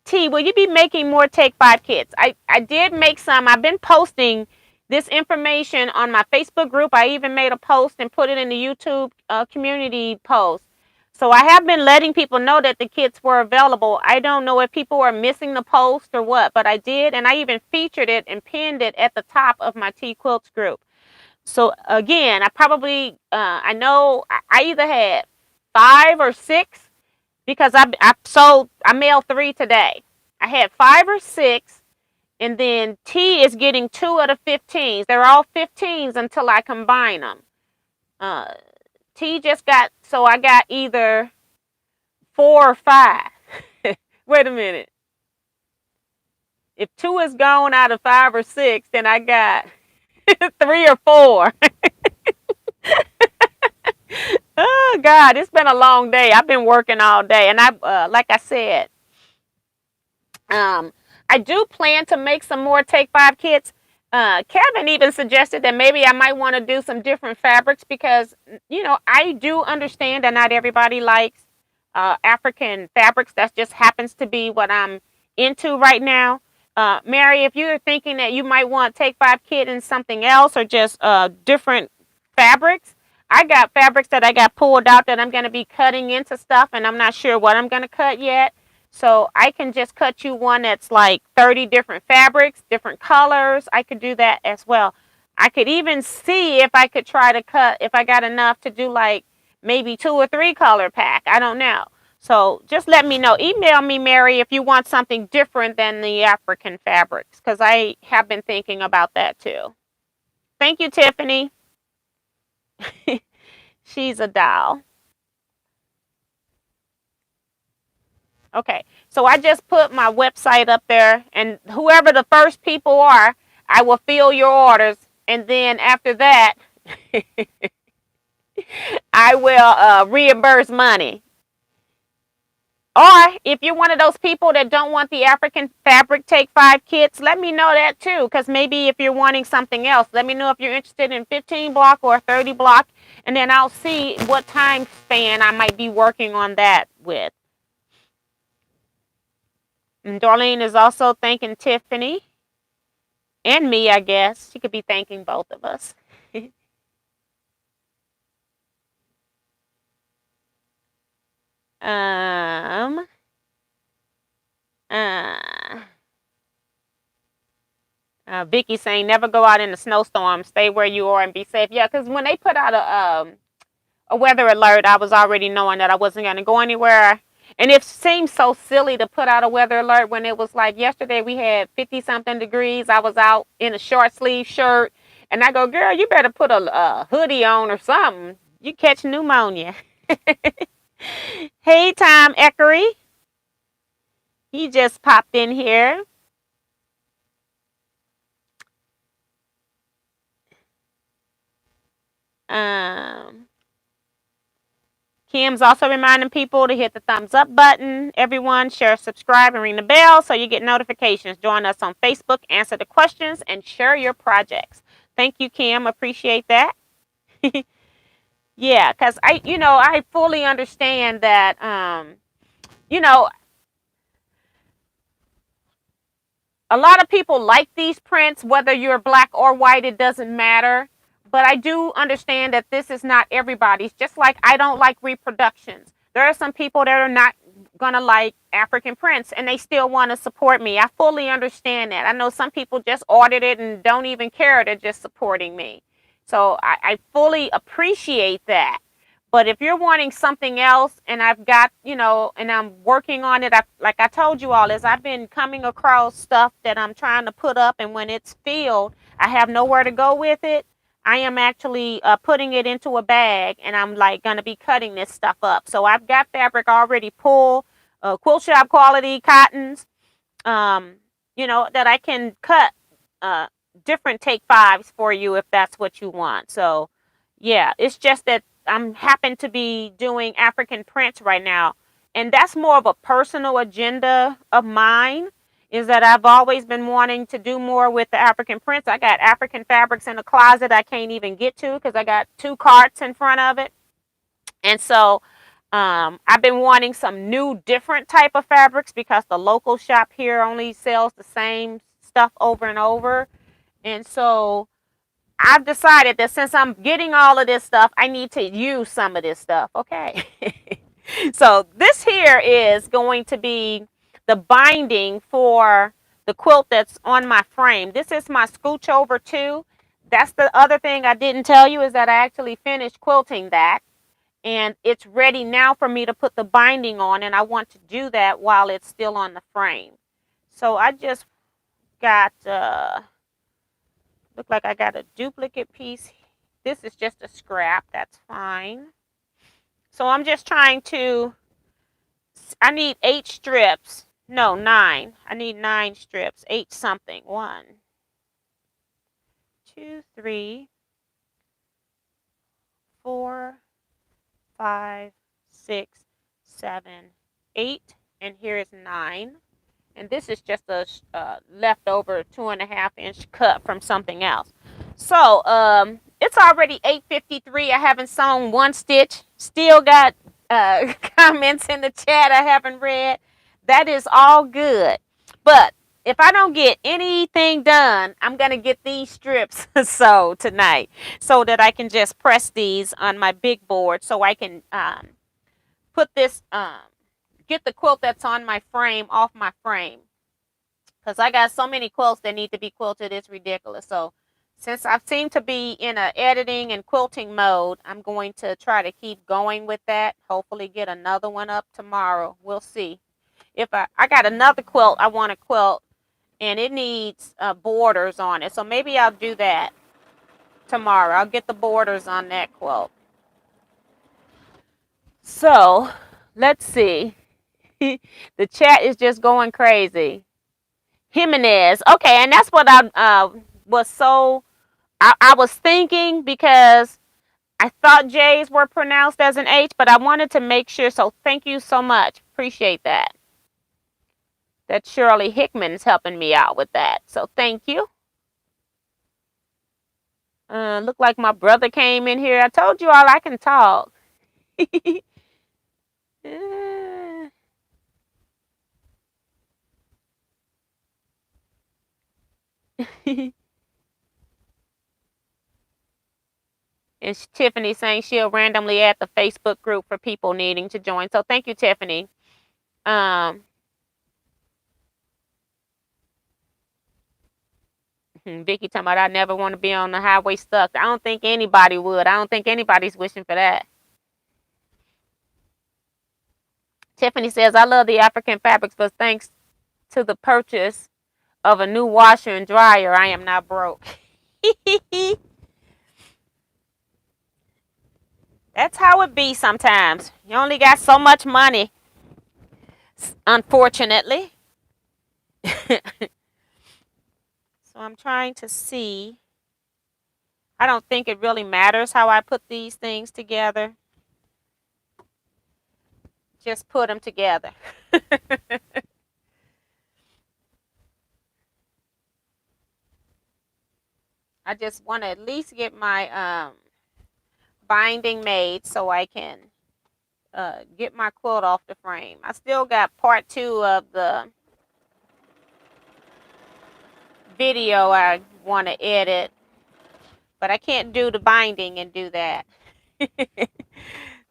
T, will you be making more Take 5 kits? I did make some. I've been posting this information on my Facebook group. I even made a post and put it in the YouTube community post. So I have been letting people know that the kits were available. I don't know if people are missing the post or what, but I did. And I even featured it and pinned it at the top of my Teaquilts group. So again, I know I either had 5 or 6 because I mailed 3 today. I had 5 or 6, and then T is getting 2 of the 15s. They're all 15s until I combine them. T just got, so I got either 4 or 5. Wait a minute. If 2 is gone out of 5 or 6, then I got 3 or 4. Oh God, it's been a long day. I've been working all day, and like I said, I do plan to make some more Take 5 kits. Kevin even suggested that maybe I might want to do some different fabrics because, I do understand that not everybody likes African fabrics. That just happens to be what I'm into right now. Mary, if you're thinking that you might want Take 5 kit and something else or just different fabrics, I got fabrics that I got pulled out that I'm going to be cutting into stuff, and I'm not sure what I'm going to cut yet. So I can just cut you one that's like 30 different fabrics, different colors. I could do that as well. I could even see if I could try to cut, if I got enough to do like maybe 2 or 3 color pack. I don't know. So just let me know. Email me, Mary, if you want something different than the African fabrics, because I have been thinking about that too. Thank you, Tiffany. She's a doll. Okay, so I just put my website up there, and whoever the first people are, I will fill your orders, and then after that, I will reimburse money. Or if you're one of those people that don't want the African fabric take 5 kits, let me know that too. Because maybe if you're wanting something else, let me know if you're interested in 15 block or 30 block. And then I'll see what time span I might be working on that with. And Darlene is also thanking Tiffany and me, I guess. She could be thanking both of us. um, uh, Vicky saying, never go out in a snowstorm. Stay where you are and be safe. Yeah, because when they put out a weather alert, I was already knowing that I wasn't going to go anywhere. And it seems so silly to put out a weather alert when it was like yesterday we had 50-something degrees. I was out in a short sleeve shirt. And I go, girl, you better put a hoodie on or something. You catch pneumonia. Hey, Tom Eckery. He just popped in here. Kim's also reminding people to hit the thumbs up button. Everyone, share, subscribe, and ring the bell so you get notifications. Join us on Facebook, answer the questions, and share your projects. Thank you, Kim. Appreciate that. Yeah, because I fully understand that, you know, a lot of people like these prints, whether you're black or white, it doesn't matter. But I do understand that this is not everybody's. Just like I don't like reproductions. There are some people that are not going to like African prints and they still want to support me. I fully understand that. I know some people just ordered it and don't even care. They're just supporting me. So I fully appreciate that. But if you're wanting something else and I've got, and I'm working on it, like I told you all, is I've been coming across stuff that I'm trying to put up. And when it's filled, I have nowhere to go with it. I am actually putting it into a bag and I'm like going to be cutting this stuff up. So I've got fabric already pulled, quilt shop quality cottons, that I can cut different take 5s for you if that's what you want. So yeah, it's just that I'm happen to be doing African prints right now. And that's more of a personal agenda of mine, is that I've always been wanting to do more with the African prints. I got African fabrics in the closet I can't even get to because I got 2 carts in front of it. And so I've been wanting some new different type of fabrics because the local shop here only sells the same stuff over and over. And so I've decided that since I'm getting all of this stuff, I need to use some of this stuff. Okay. So this here is going to be the binding for the quilt that's on my frame. This is my Scooch Over 2. That's the other thing I didn't tell you, is that I actually finished quilting that. And it's ready now for me to put the binding on. And I want to do that while it's still on the frame. So I just got... look like I got a duplicate piece. This is just a scrap. That's fine. So I'm just trying to, I need 8 strips. No, 9. I need 9 strips. 8 something. 1, 2, 3, 4, 5, 6, 7, 8. And here is 9. And this is just a leftover 2.5-inch cut from something else. So it's already 8:53. I haven't sewn 1 stitch. Still got comments in the chat I haven't read. That is all good. But if I don't get anything done, I'm going to get these strips sewed tonight so that I can just press these on my big board so I can put this, get the quilt that's on my frame off my frame. Because I got so many quilts that need to be quilted, it's ridiculous. So since I seem to be in a editing and quilting mode, I'm going to try to keep going with that. Hopefully get another one up tomorrow. We'll see. If I got another quilt I want to quilt, and it needs borders on it. So maybe I'll do that. tomorrow. I'll get the borders on that quilt. So, let's see. The chat is just going crazy. Jimenez. Okay, and that's what I was so... I was thinking because I thought J's were pronounced as an H, but I wanted to make sure. So thank you so much. Appreciate that. That Shirley Hickman's helping me out with that. So thank you. Look like my brother came in here. I told you all I can talk. And Tiffany saying she'll randomly add the Facebook group for people needing to join. So thank you, Tiffany. Vicky talking about I never want to be on the highway stuck. I don't think anybody would. I don't think anybody's wishing for that. Tiffany says, I love the African fabrics, but thanks to the purchase of a new washer and dryer, I am not broke. That's how it be sometimes. You only got so much money, unfortunately. So I'm trying to see. I don't think it really matters how I put these things together. Just put them together. I just want to at least get my binding made so I can get my quilt off the frame. I still got part 2 of the video I want to edit, but I can't do the binding and do that.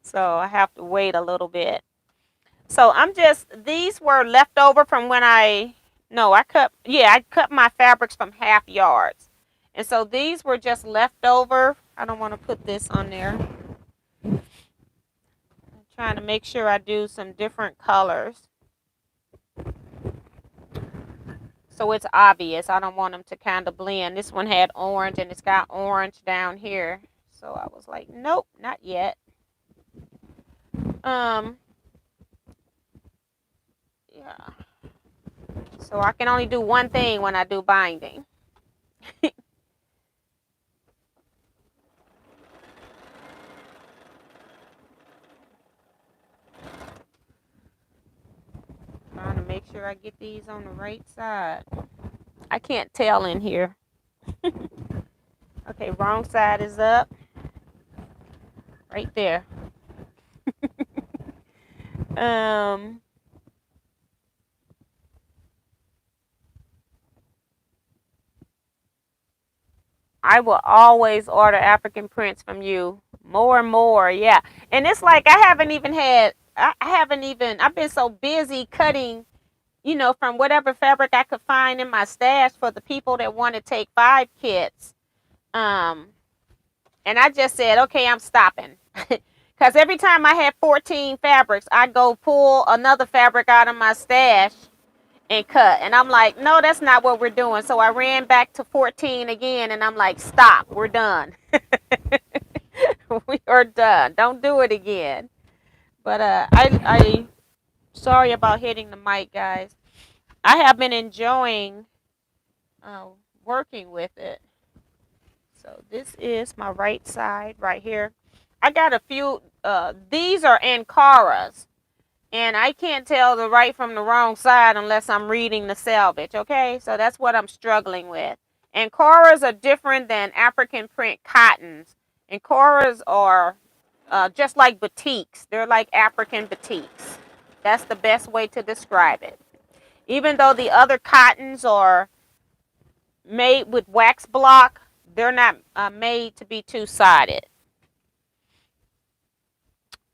So I have to wait a little bit. So these were left over from when I cut my fabrics from half yards. And so these were just left over. I don't want to put this on there. I'm trying to make sure I do some different colors, so it's obvious. I don't want them to kind of blend. This one had orange and it's got orange down here. So I was like, nope, not yet. Yeah. So I can only do one thing when I do binding. Trying to make sure I get these on the right side. I can't tell in here. Okay, wrong side is up. Right there. I will always order African prints from you. More and more, yeah. And it's like I've been so busy cutting, from whatever fabric I could find in my stash for the people that want to take 5 kits. And I just said, okay, I'm stopping. Because every time I had 14 fabrics, I go pull another fabric out of my stash and cut. And I'm like, no, that's not what we're doing. So I ran back to 14 again, and I'm like, stop, we're done. We are done. Don't do it again. But I sorry about hitting the mic, guys. I have been enjoying working with it. So this is my right side right here. I got a few, these are Ankaras, and I can't tell the right from the wrong side unless I'm reading the selvage, okay? So that's what I'm struggling with. Ankaras are different than African print cottons. Ankaras are just like batiks. They're like African batiks. That's the best way to describe it. Even though the other cottons are made with wax block, they're not made to be two-sided.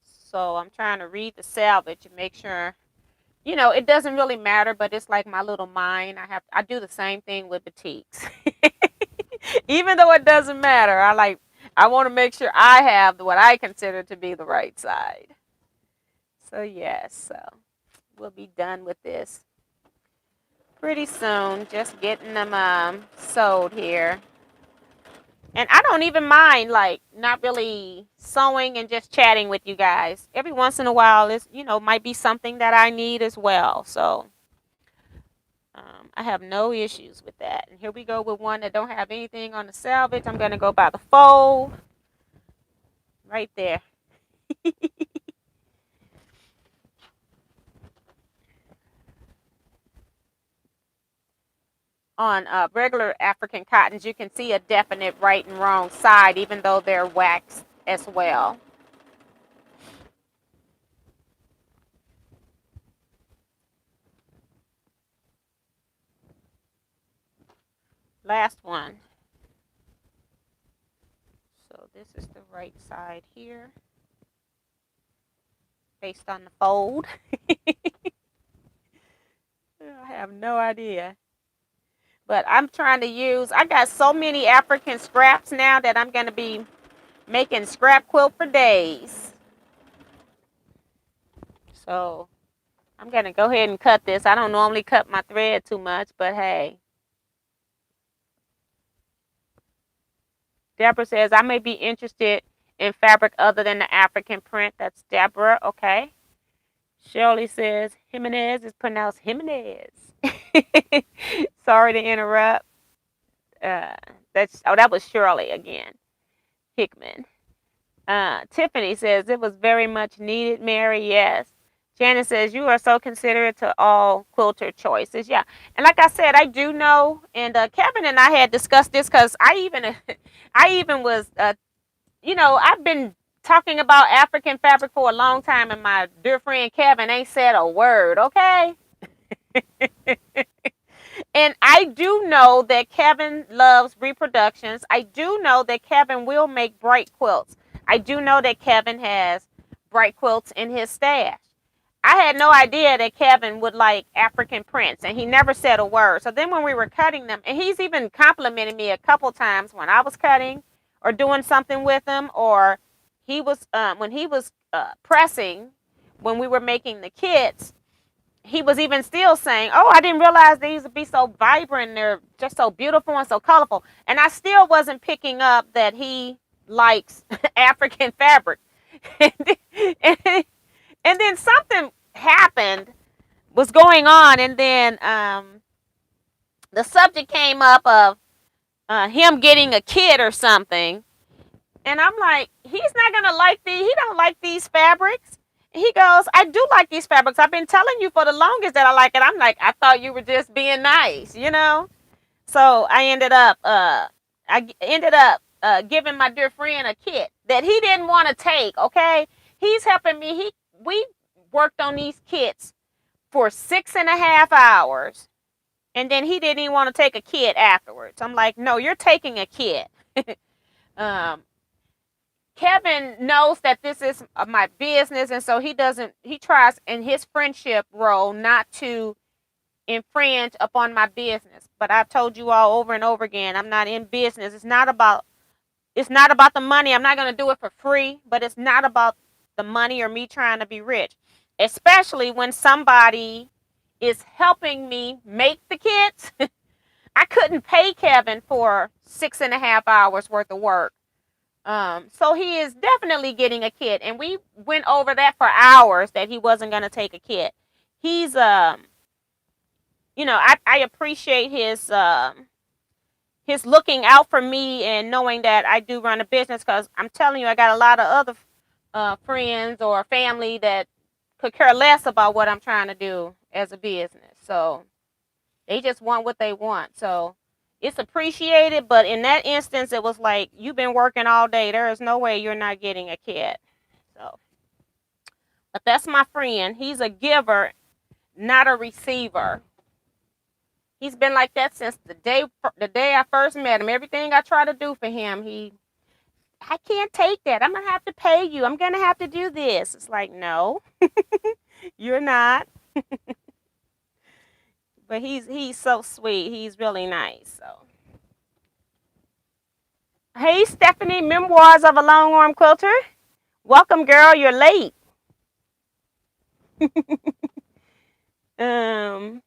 So I'm trying to read the selvage and make sure, it doesn't really matter, but it's like my little mind. I do the same thing with batiks. Even though it doesn't matter, I want to make sure I have what I consider to be the right side. So yes, so we'll be done with this pretty soon. Just getting them sewed here. And I don't even mind like not really sewing and just chatting with you guys. Every once in a while, it's might be something that I need as well. So I have no issues with that. And here we go with one that don't have anything on the selvage. I'm gonna go by the fold right there. On regular African cottons, you can see a definite right and wrong side, even though they're waxed as well. Last one. So this is the right side here, based on the fold. I have no idea. But I'm trying to I got so many African scraps now that I'm going to be making scrap quilt for days. So I'm going to go ahead and cut this. I don't normally cut my thread too much, but hey. Deborah says, I may be interested in fabric other than the African print. That's Deborah. Okay. Shirley says, Jimenez is pronounced Jimenez. Sorry to interrupt. That was Shirley again. Hickman. Tiffany says, it was very much needed, Mary. Yes. Janet says, you are so considerate to all quilter choices. Yeah. And like I said, I do know, and Kevin and I had discussed this because I even was, I've been talking about African fabric for a long time, and my dear friend Kevin ain't said a word, okay? And I do know that Kevin loves reproductions. I do know that Kevin will make bright quilts. I do know that Kevin has bright quilts in his stash. I had no idea that Kevin would like African prints, and he never said a word. So then when we were cutting them, and he's even complimented me a couple times when I was cutting or doing something with him, or he was when he was pressing when we were making the kits, he was even still saying, "Oh, I didn't realize these would be so vibrant. They're just so beautiful and so colorful." And I still wasn't picking up that he likes African fabric. and, then, and then something happened, was going on, and then the subject came up of him getting a kid or something. And I'm like, he's not gonna like these. He don't like these fabrics. He goes, I do like these fabrics. I've been telling you for the longest that I like it. I'm like, I thought you were just being nice. So I ended up giving my dear friend a kit that he didn't want to take. Okay, he's helping me. We worked on these kits for 6.5 hours, and then he didn't even want to take a kit afterwards. I'm like, no, you're taking a kit. um, Kevin knows that this is my business, and so he tries in his friendship role not to infringe upon my business. But I've told you all over and over again, I'm not in business. It's not about the money. I'm not going to do it for free, but it's not about the money or me trying to be rich. Especially when somebody is helping me make the kits. I couldn't pay Kevin for 6.5 hours worth of work. So he is definitely getting a kit, and we went over that for hours that he wasn't gonna take a kit. He's I appreciate his looking out for me and knowing that I do run a business, because I'm telling you, I got a lot of other friends or family that could care less about what I'm trying to do as a business. So they just want what they want. So it's appreciated, but in that instance, it was like, you've been working all day. There is no way you're not getting a kit. So, but that's my friend. He's a giver, not a receiver. He's been like that since the day I first met him. Everything I try to do for him, I can't take that. I'm gonna have to pay you. I'm gonna have to do this. It's like, no, you're not. But he's so sweet. He's really nice. So, hey, Stephanie, Memoirs of a Longarm Quilter. Welcome, girl. You're late. um,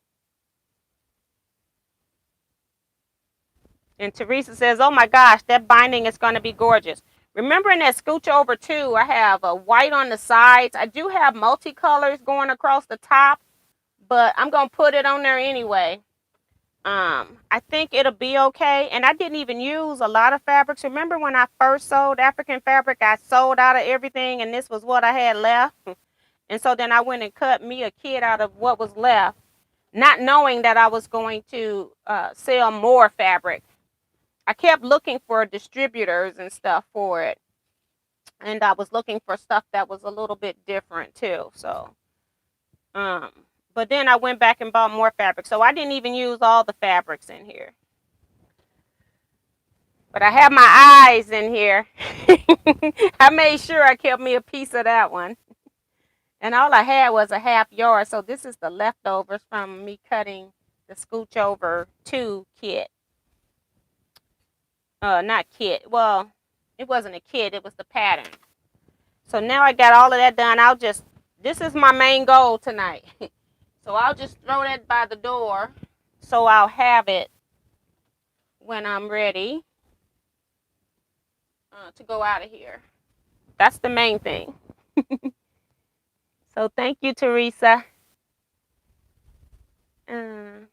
And Teresa says, oh my gosh, that binding is going to be gorgeous. Remember in that scooch over too, I have a white on the sides. I do have multicolors going across the top, but I'm going to put it on there anyway. I think it'll be okay. And I didn't even use a lot of fabrics. Remember when I first sold African fabric, I sold out of everything and this was what I had left. And so then I went and cut me a kit out of what was left, not knowing that I was going to sell more fabric. I kept looking for distributors and stuff for it. And I was looking for stuff that was a little bit different too. So, but then I went back and bought more fabric. So I didn't even use all the fabrics in here. But I have my eyes in here. I made sure I kept me a piece of that one. And all I had was a half yard. So this is the leftovers from me cutting the scooch over 2 kit. Not kit. Well, it wasn't a kit. It was the pattern. So now I got all of that done. This is my main goal tonight. So I'll just throw that by the door. So I'll have it when I'm ready to go out of here. That's the main thing. So thank you, Teresa. I'm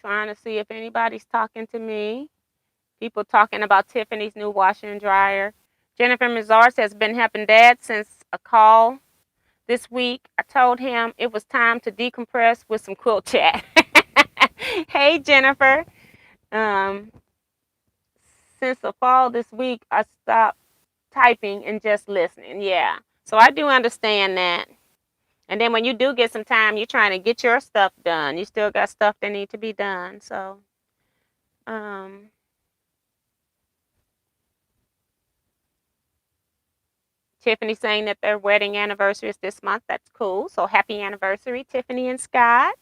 trying to see if anybody's talking to me. People talking about Tiffany's new washer and dryer. Jennifer Mizar has been helping Dad since a call this week. I told him it was time to decompress with some quilt chat. Hey, Jennifer. Since the fall this week, I stopped typing and just listening. Yeah. So I do understand that. And then when you do get some time, you're trying to get your stuff done. You still got stuff that need to be done. So, Tiffany saying that their wedding anniversary is this month. That's cool. So happy anniversary, Tiffany and Scott.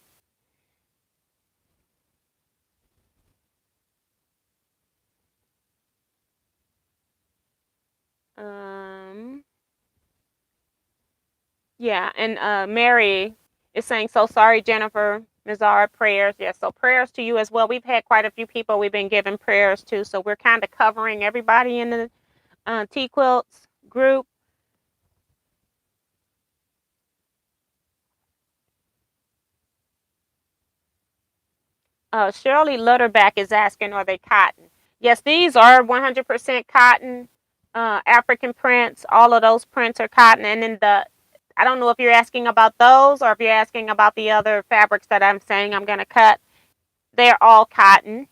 Yeah, and Mary is saying, so sorry, Jennifer. Mizar, prayers. Yes, so prayers to you as well. We've had quite a few people we've been giving prayers to, so we're kind of covering everybody in the Teaquilts group. Shirley Lutterback is asking, are they cotton? Yes, these are 100% cotton, African prints. All of those prints are cotton. And then I don't know if you're asking about those or if you're asking about the other fabrics that I'm saying I'm going to cut. They're all cotton.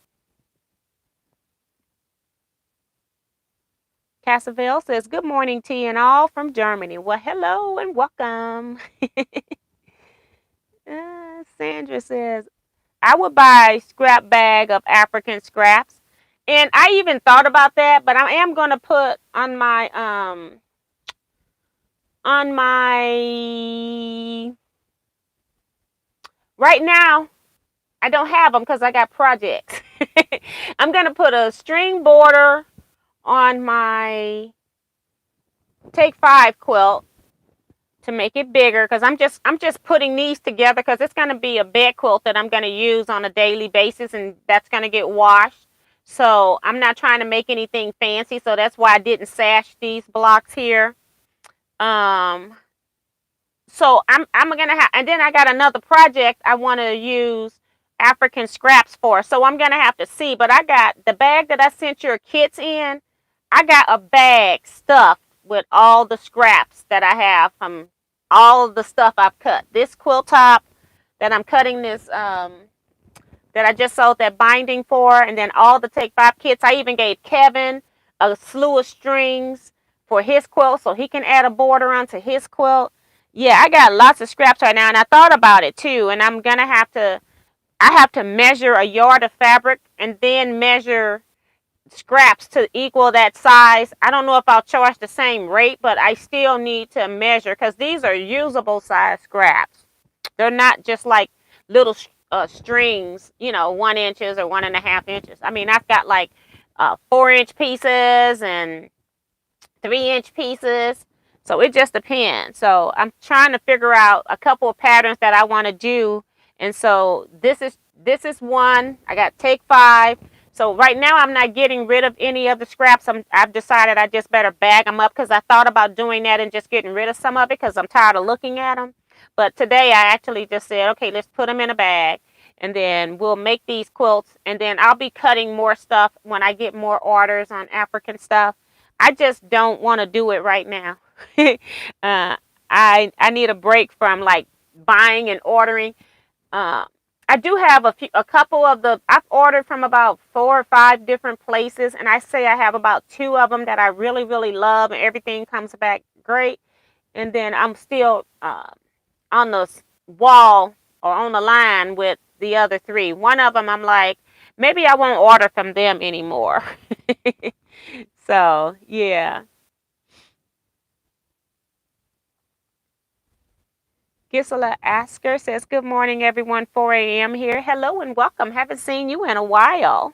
Cassaville says, good morning, T and all from Germany. Well, hello and welcome. Sandra says, I would buy a scrap bag of African scraps. And I even thought about that, but I am going to put on my right now, I don't have them because I got projects. I'm going to put a string border on my Take 5 quilt to make it bigger because I'm just putting these together because it's going to be a bed quilt that I'm going to use on a daily basis, and that's going to get washed. So I'm not trying to make anything fancy, so that's why I didn't sash these blocks here. So I'm gonna have, and then I got another project I want to use African scraps for. So I'm gonna have to see. But I got the bag that I sent your kits in. I got a bag stuffed with all the scraps that I have from all of the stuff I've cut. This quilt top that I'm cutting this that I just sold that binding for, and then all the Take 5 kits. I even gave Kevin a slew of strings for his quilt so he can add a border onto his quilt. Yeah, I got lots of scraps right now, and I thought about it too, and I'm gonna have to, I have to measure a yard of fabric and then measure scraps to equal that size. I don't know if I'll charge the same rate, but I still need to measure because these are usable size scraps. They're not just like little strings, 1 inches or 1.5 inches. I mean, I've got like 4-inch pieces and 3-inch pieces. So it just depends. So I'm trying to figure out a couple of patterns that I want to do. And so this is one. I got take 5. So right now I'm not getting rid of any of the scraps. I've decided I just better bag them up because I thought about doing that and just getting rid of some of it because I'm tired of looking at them. But today I actually just said, okay, let's put them in a bag and then we'll make these quilts, and then I'll be cutting more stuff when I get more orders on African stuff. I just don't want to do it right now. uh, I need a break from like buying and ordering. Uh, I do have a couple of I've ordered from about 4 or 5 different places, and I say I have about 2 of them that I really, really love, and everything comes back great. And then I'm still on the wall or on the line with the other 3. One of them, I'm like, maybe I won't order from them anymore. So, yeah. Gisela Asker says, good morning, everyone. 4 a.m. here. Hello and welcome. Haven't seen you in a while.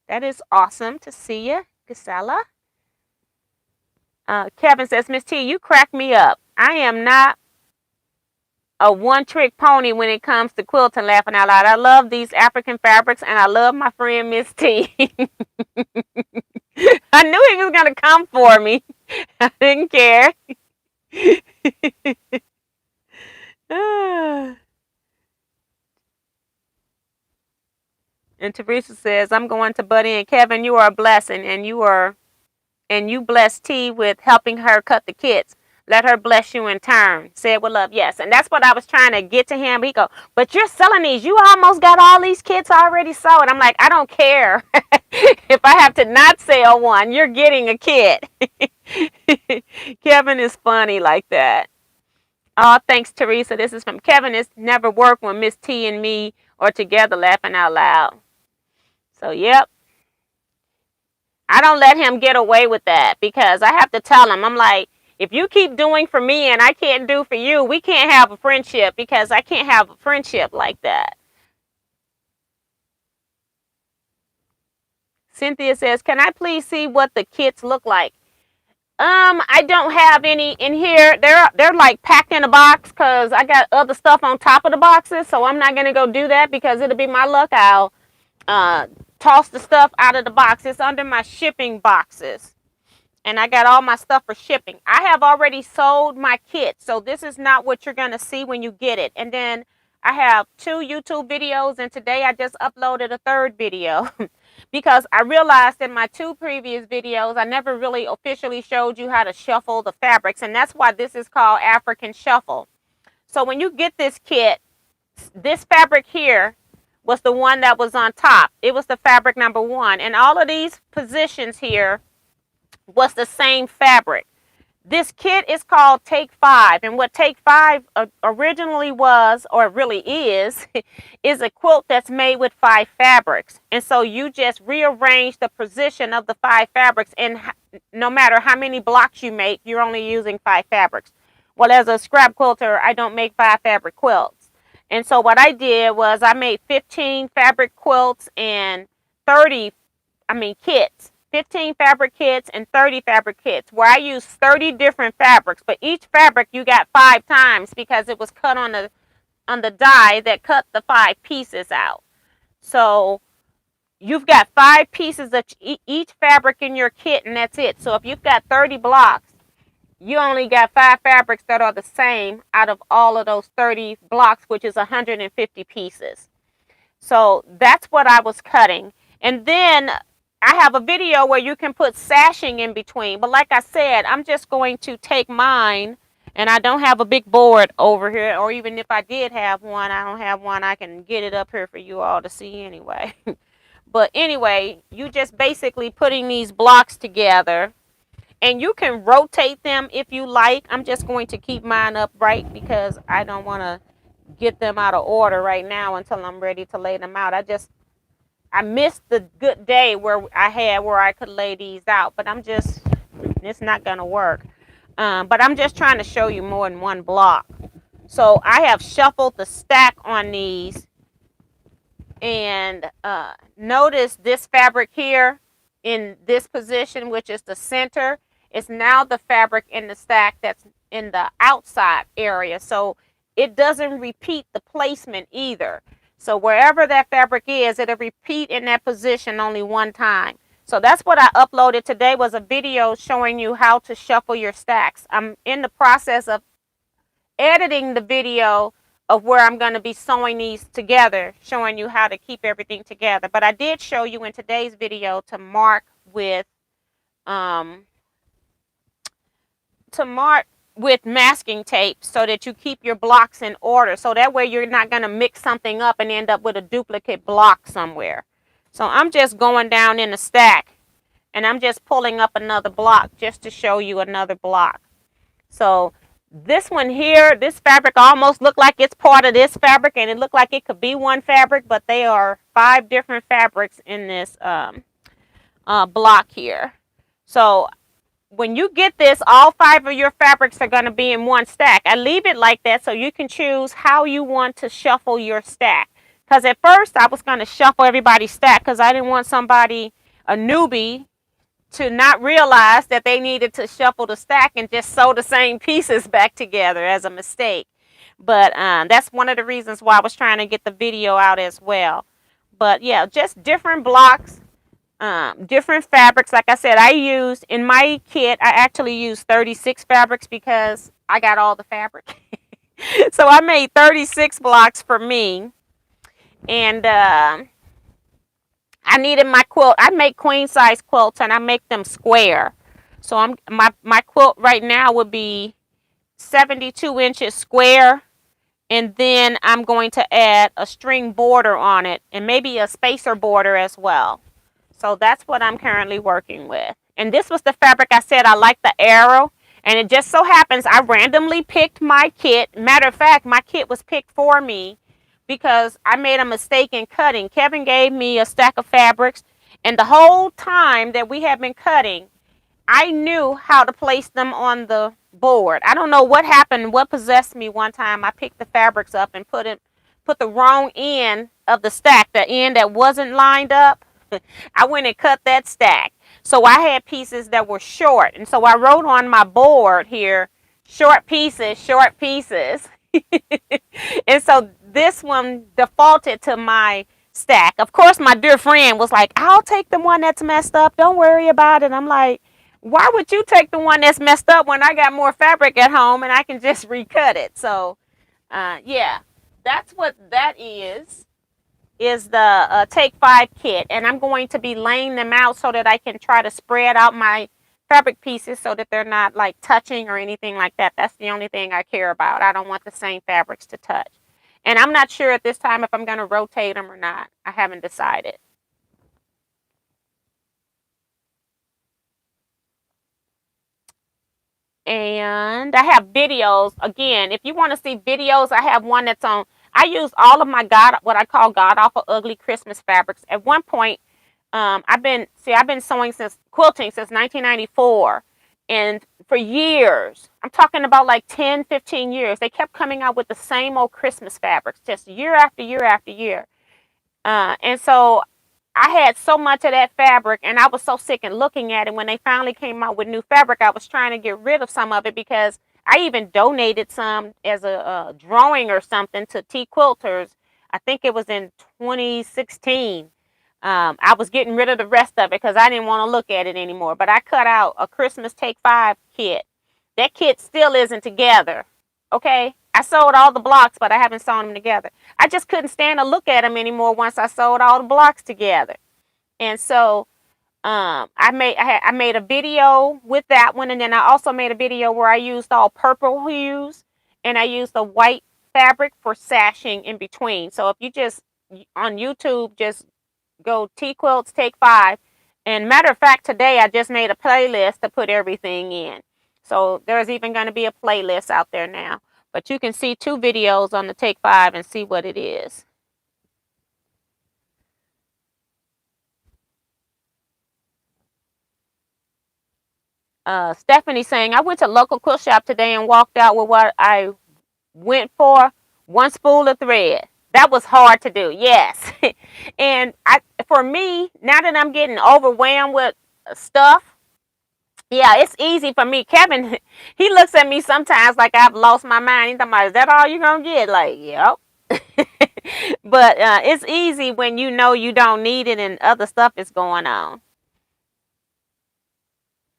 That is awesome to see you, Gisela. Kevin says, Miss T, you crack me up. I am not a one-trick pony when it comes to quilting, laughing out loud. I love these African fabrics, and I love my friend Miss T. I knew he was going to come for me. I didn't care. And Teresa says, I'm going to butt in. Kevin, you are a blessing, and you bless T with helping her cut the kits. Let her bless you in turn. Say it with love. Yes. And that's what I was trying to get to him. He go, but you're selling these. You almost got all these kits already sold. I'm like, I don't care. If I have to not sell one, you're getting a kit. Kevin is funny like that. Oh, thanks, Teresa. This is from Kevin. It's never worked when Miss T and me are together laughing out loud. So, yep. I don't let him get away with that because I have to tell him, I'm like, if you keep doing for me and I can't do for you, we can't have a friendship because I can't have a friendship like that. Cynthia says, can I please see what the kits look like? I don't have any in here. They're like packed in a box because I got other stuff on top of the boxes. So I'm not going to go do that because it'll be my luck. I'll toss the stuff out of the box. It's under my shipping boxes. And I got all my stuff for shipping. I have already sold my kit. So this is not what you're going to see when you get it. And then I have 2 YouTube videos. And today I just uploaded a 3rd video. Because I realized in my 2 previous videos, I never really officially showed you how to shuffle the fabrics. And that's why this is called African Shuffle. So when you get this kit, this fabric here was the one that was on top. It was the fabric number 1. And all of these positions here was the same fabric. This kit is called Take 5, and what Take 5 originally was, or really is a quilt that's made with 5 fabrics. And so you just rearrange the position of the 5 fabrics, and no matter how many blocks you make, you're only using 5 fabrics. Well, as a scrap quilter, I don't make 5 fabric quilts. And so what I did was I made 15 fabric quilts and kits. 15 fabric kits and 30 fabric kits where I used 30 different fabrics, but each fabric you got 5 times because it was cut on the die that cut the 5 pieces out. So you've got 5 pieces of each fabric in your kit, and that's it. So if you've got 30 blocks, you only got 5 fabrics that are the same out of all of those 30 blocks, which is 150 pieces. So that's what I was cutting. And then I have a video where you can put sashing in between. But like I said, I'm just going to take mine, and I don't have a big board over here. Or even if I did have one, I don't have one. I can get it up here for you all to see anyway. But anyway, you just basically putting these blocks together. And you can rotate them if you like. I'm just going to keep mine upright because I don't want to get them out of order right now until I'm ready to lay them out. I missed the good day where I could lay these out, but it's not going to work. But I'm just trying to show you more than one block. So I have shuffled the stack on these, and notice this fabric here in this position, which is the center. It's now the fabric in the stack that's in the outside area. So it doesn't repeat the placement either. So wherever that fabric is, it'll repeat in that position only one time. So that's what I uploaded today, was a video showing you how to shuffle your stacks. I'm in the process of editing the video of where I'm going to be sewing these together, showing you how to keep everything together. But I did show you in today's video to mark with masking tape so that you keep your blocks in order. So that way you're not going to mix something up and end up with a duplicate block somewhere. So I'm just going down in the stack and I'm just pulling up another block just to show you another block. So this one here, this fabric almost looked like it's part of this fabric, and it looked like it could be one fabric, but they are 5 different fabrics in this block here. So when you get this, all 5 of your fabrics are going to be in one stack. I leave it like that so you can choose how you want to shuffle your stack. Because at first I was going to shuffle everybody's stack because I didn't want somebody, a newbie, to not realize that they needed to shuffle the stack and just sew the same pieces back together as a mistake. But that's one of the reasons why I was trying to get the video out as well. But yeah, just different blocks, different fabrics. Like I said, I used in my kit, I actually used 36 fabrics because I got all the fabric. So I made 36 blocks for me. And I needed my quilt. I make queen size quilts and I make them square. So my quilt right now would be 72 inches square. And then I'm going to add a string border on it and maybe a spacer border as well. So that's what I'm currently working with. And this was the fabric I said I like, the arrow. And it just so happens I randomly picked my kit. Matter of fact, my kit was picked for me because I made a mistake in cutting. Kevin gave me a stack of fabrics, and the whole time that we have been cutting, I knew how to place them on the board. I don't know what happened, what possessed me one time. I picked the fabrics up and put the wrong end of the stack, the end that wasn't lined up. I went and cut that stack. So I had pieces that were short, and so I wrote on my board here, short pieces, short pieces. And so this one defaulted to my stack. Of course, my dear friend was like, I'll take the one that's messed up. Don't worry about it. I'm like, why would you take the one that's messed up when I got more fabric at home and I can just recut it? So, yeah, that's what that is the Take 5 kit. And I'm going to be laying them out so that I can try to spread out my fabric pieces so that they're not like touching or anything like that. That's the only thing I care about. I don't want the same fabrics to touch. And I'm not sure at this time if I'm going to rotate them or not. I haven't decided. And I have videos. Again, if you want to see videos, I have one that's on. I use all of my what I call god awful ugly Christmas fabrics. At one point, I've been quilting since 1994. And for years, I'm talking about like 10, 15 years, they kept coming out with the same old Christmas fabrics, just year after year after year. And so I had so much of that fabric, and I was so sick and looking at it. When they finally came out with new fabric, I was trying to get rid of some of it because I even donated some as a drawing or something to Teaquilters. I think it was in 2016. I was getting rid of the rest of it because I didn't want to look at it anymore. But I cut out a Christmas Take 5 kit. That kit still isn't together. Okay? I sold all the blocks, but I haven't sewn them together. I just couldn't stand to look at them anymore once I sewed all the blocks together. And so I made a video with that one, and then I also made a video where I used all purple hues, and I used the white fabric for sashing in between. So if you just, on YouTube, just go Teaquilts Take 5. And matter of fact, today I just made a playlist to put everything in. So there's even going to be a playlist out there now. But you can see 2 videos on the Take 5 and see what it is. Stephanie saying, I went to local quilt shop today and walked out with what I went for, 1 spool of thread. That was hard to do, yes. And for me, now that I'm getting overwhelmed with stuff, Yeah, it's easy for me. Kevin, he looks at me sometimes like I've lost my mind. He's talking about, is that all you're going to get? Like, yep. But it's easy when you know you don't need it and other stuff is going on.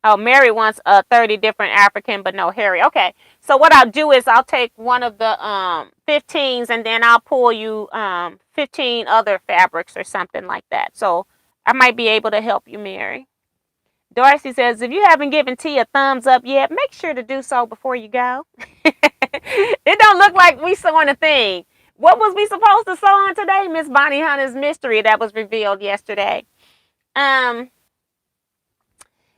Oh, Mary wants 30 different African, but no Harry. Okay, so what I'll do is I'll take one of the 15s and then I'll pull you 15 other fabrics or something like that. So I might be able to help you, Mary. Darcy says, if you haven't given T a thumbs up yet, make sure to do so before you go. It don't look like we sewing a thing. What was we supposed to sew on today? Miss Bonnie Hunter's mystery that was revealed yesterday. Um,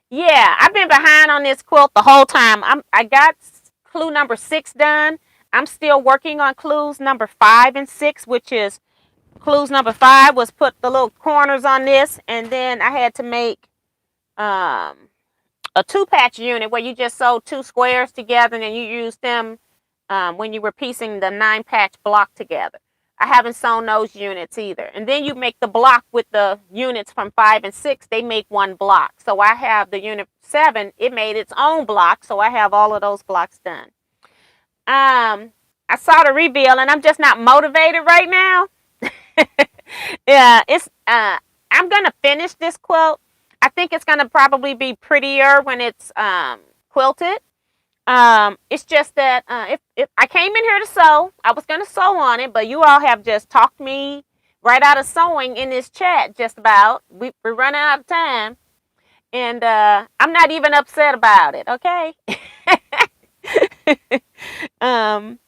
yeah, I've been behind on this quilt the whole time. I got clue number 6 done. I'm still working on clues number 5 and 6, which is clues number 5 was put the little corners on this, and then I had to make um a 2-patch unit where you just sew 2 squares together and then you use them when you were piecing the 9-patch block together. I haven't sewn those units either. And then you make the block with the units from 5 and 6. They make one block. So I have the unit 7. It made its own block. So I have all of those blocks done. I saw the reveal and I'm just not motivated right now. Yeah, I'm gonna finish this quilt. I think it's gonna probably be prettier when it's quilted. It's just that if I came in here to sew, I was gonna sew on it, but you all have just talked me right out of sewing in this chat. Just about we're running out of time, and I'm not even upset about it. Okay. um,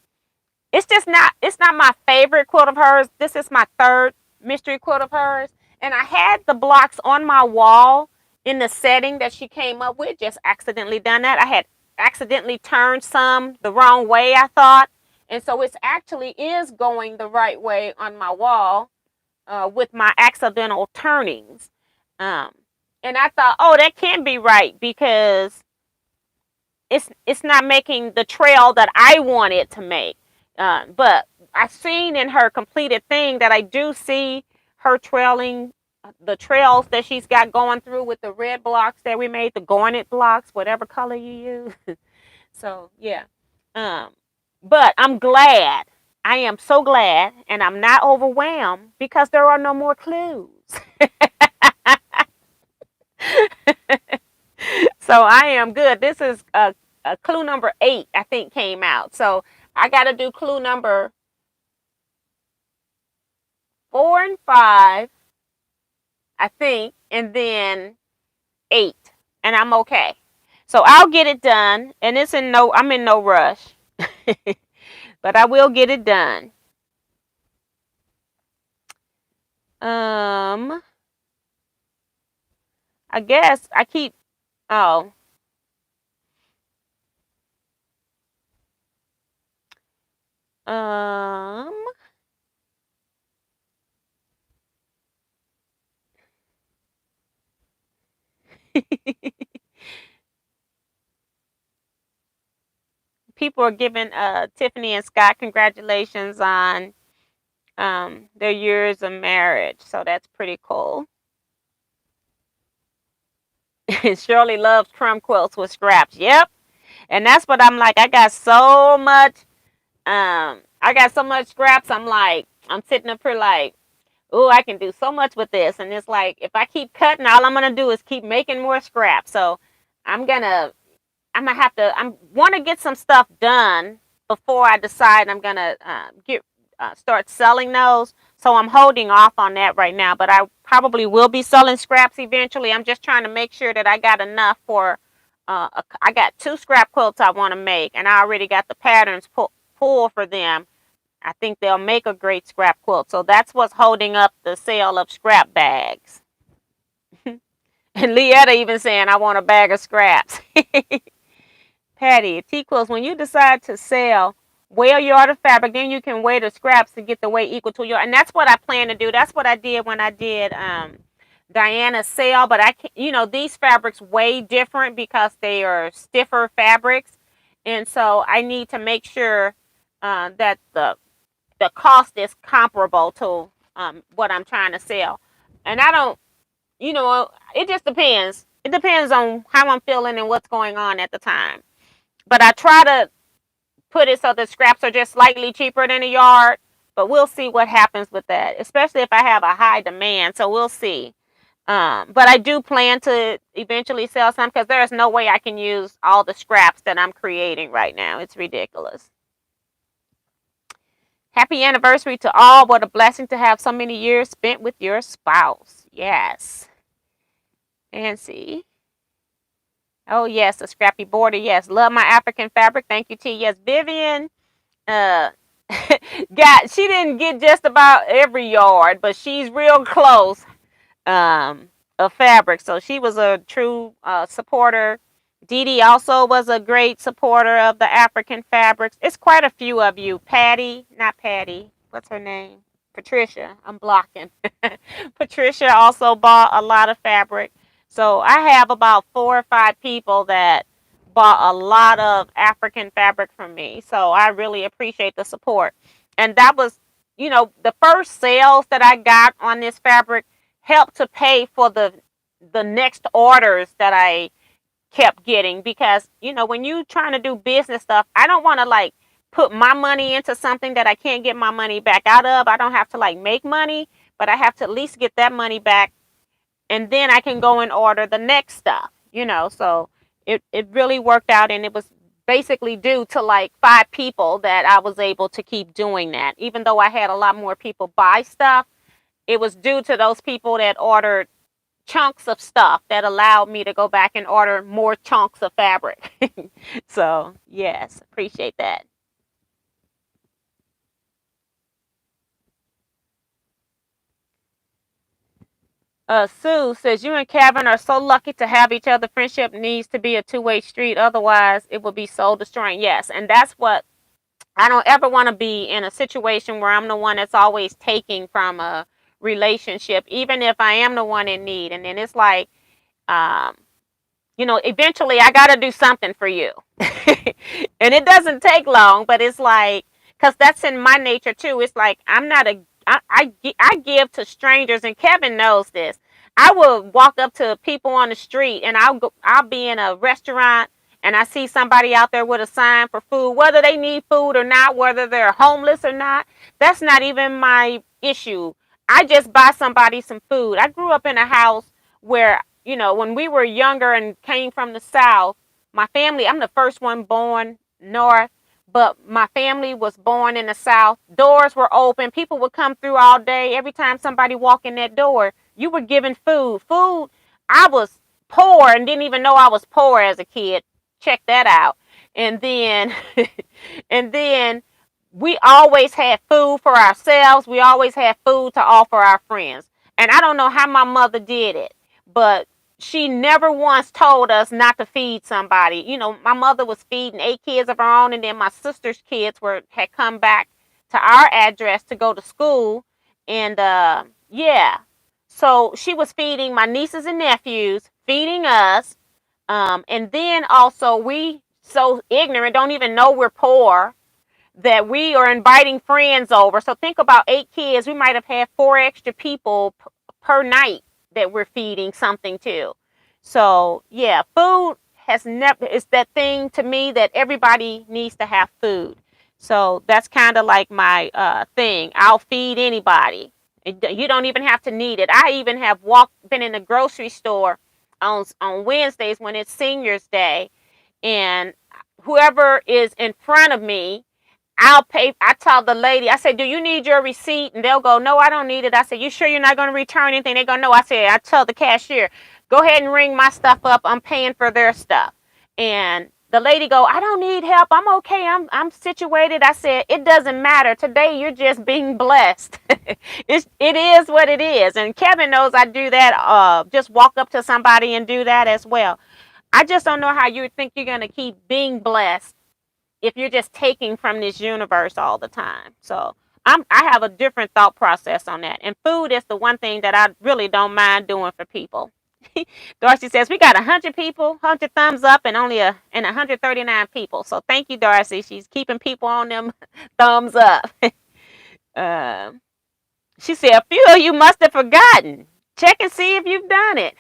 it's not my favorite quilt of hers. This is my third mystery quilt of hers, and I had the blocks on my wall in the setting that she came up with. Just accidentally done that. I had accidentally turned some the wrong way, I thought, and so it actually is going the right way on my wall with my accidental turnings. Um, and I thought, oh, that can't be right because it's not making the trail that I want it to make. But I've seen in her completed thing that I do see her trailing the trails that she's got going through with the red blocks that we made, the garnet blocks, whatever color you use. So yeah. Um, but I'm glad. I am so glad, and I'm not overwhelmed because there are no more clues. So I am good. This is a clue number 8, I think, came out. So I got to do clue number 4 and 5, I think, and then 8, and I'm okay. So I'll get it done, and I'm in no rush, but I will get it done. I guess I keep. Oh. Um. People are giving Tiffany and Scott congratulations on their years of marriage. So that's pretty cool. Shirley loves crumb quilts with scraps. Yep. And that's what I'm like. I got so much scraps. I'm sitting up here like, oh, I can do so much with this. And it's like, if I keep cutting, all I'm going to do is keep making more scraps. So I'm going to, I want to get some stuff done before I decide I'm going to start selling those. So I'm holding off on that right now, but I probably will be selling scraps eventually. I'm just trying to make sure that I got enough for, I got 2 scrap quilts I want to make, and I already got the patterns pulled for them. I think they'll make a great scrap quilt. So that's what's holding up the sale of scrap bags. And Leetta even saying, I want a bag of scraps. Patty, Teaquilts, when you decide to sell, weigh your order fabric, then you can weigh the scraps to get the weight equal to your. And that's what I plan to do. That's what I did when I did Diana's sale. But these fabrics weigh different because they are stiffer fabrics, and so I need to make sure that the cost is comparable to what I'm trying to sell. And I don't, it just depends. It depends on how I'm feeling and what's going on at the time. But I try to put it so the scraps are just slightly cheaper than a yard. But we'll see what happens with that, especially if I have a high demand. So we'll see. But I do plan to eventually sell some because there is no way I can use all the scraps that I'm creating right now. It's ridiculous. Happy anniversary to all. What a blessing to have so many years spent with your spouse. Yes. Nancy. Oh, yes. A scrappy border. Yes. Love my African fabric. Thank you, T. Yes. Vivian. Uh, she didn't get just about every yard, but she's real close. Of fabric. So she was a true supporter. Dee Dee also was a great supporter of the African fabrics. It's quite a few of you. Patty, not Patty. What's her name? Patricia. I'm blocking. Patricia also bought a lot of fabric. So I have about 4 or 5 people that bought a lot of African fabric from me. So I really appreciate the support. And that was, the first sales that I got on this fabric helped to pay for the next orders that I kept getting, because when you trying to do business stuff, I don't want to like put my money into something that I can't get my money back out of. I don't have to like make money, but I have to at least get that money back, and then I can go and order the next stuff. So it really worked out, and it was basically due to like 5 people that I was able to keep doing that. Even though I had a lot more people buy stuff, it was due to those people that ordered chunks of stuff that allowed me to go back and order more chunks of fabric. So, yes, appreciate that. Sue says, you and Kevin are so lucky to have each other. Friendship needs to be a two-way street. Otherwise, it will be soul destroying. Yes, and that's what I don't ever want to be, in a situation where I'm the one that's always taking from a relationship, even if I am the one in need. And then it's like, um, eventually I got to do something for you. And it doesn't take long, but it's like, because that's in my nature too. It's like, I'm not I give to strangers, and Kevin knows this. I will walk up to people on the street, and I'll be in a restaurant, and I see somebody out there with a sign for food, whether they need food or not, whether they're homeless or not. That's not even my issue. I just buy somebody some food. I grew up in a house where, when we were younger and came from the South, my family, I'm the first one born north, but my family was born in the South. Doors were open. People would come through all day. Every time somebody walked in that door, you were given food. Food, I was poor and didn't even know I was poor as a kid. Check that out. And then, and then we always had food for ourselves. We always had food to offer our friends. And I don't know how my mother did it, but she never once told us not to feed somebody. My mother was feeding 8 kids of her own, and then my sister's kids had come back to our address to go to school. And yeah, so she was feeding my nieces and nephews, feeding us. And then also, we so ignorant, don't even know we're poor, that we are inviting friends over. So think about 8 kids. We might have had 4 extra people per night that we're feeding something to. So yeah, food has never, it's that thing to me that everybody needs to have food. So that's kind of like my thing. I'll feed anybody. You don't even have to need it. I even have been in the grocery store on Wednesdays when it's Seniors Day, and whoever is in front of me, I'll pay. I tell the lady, I say, do you need your receipt? And they'll go, no, I don't need it. I say, you sure you're not going to return anything? They go, no. I tell the cashier, go ahead and ring my stuff up. I'm paying for their stuff. And the lady go, I don't need help. I'm okay. I'm situated. I said, it doesn't matter. Today, you're just being blessed. It is what it is. And Kevin knows I do that. Just walk up to somebody and do that as well. I just don't know how you think you're going to keep being blessed if you're just taking from this universe all the time. So I have a different thought process on that. And food is the one thing that I really don't mind doing for people. Darcy says, we got 100 people, 100 thumbs up, and only 139 people. So thank you, Darcy. She's keeping people on them thumbs up. uh, she said, a few of you must have forgotten. Check and see if you've done it.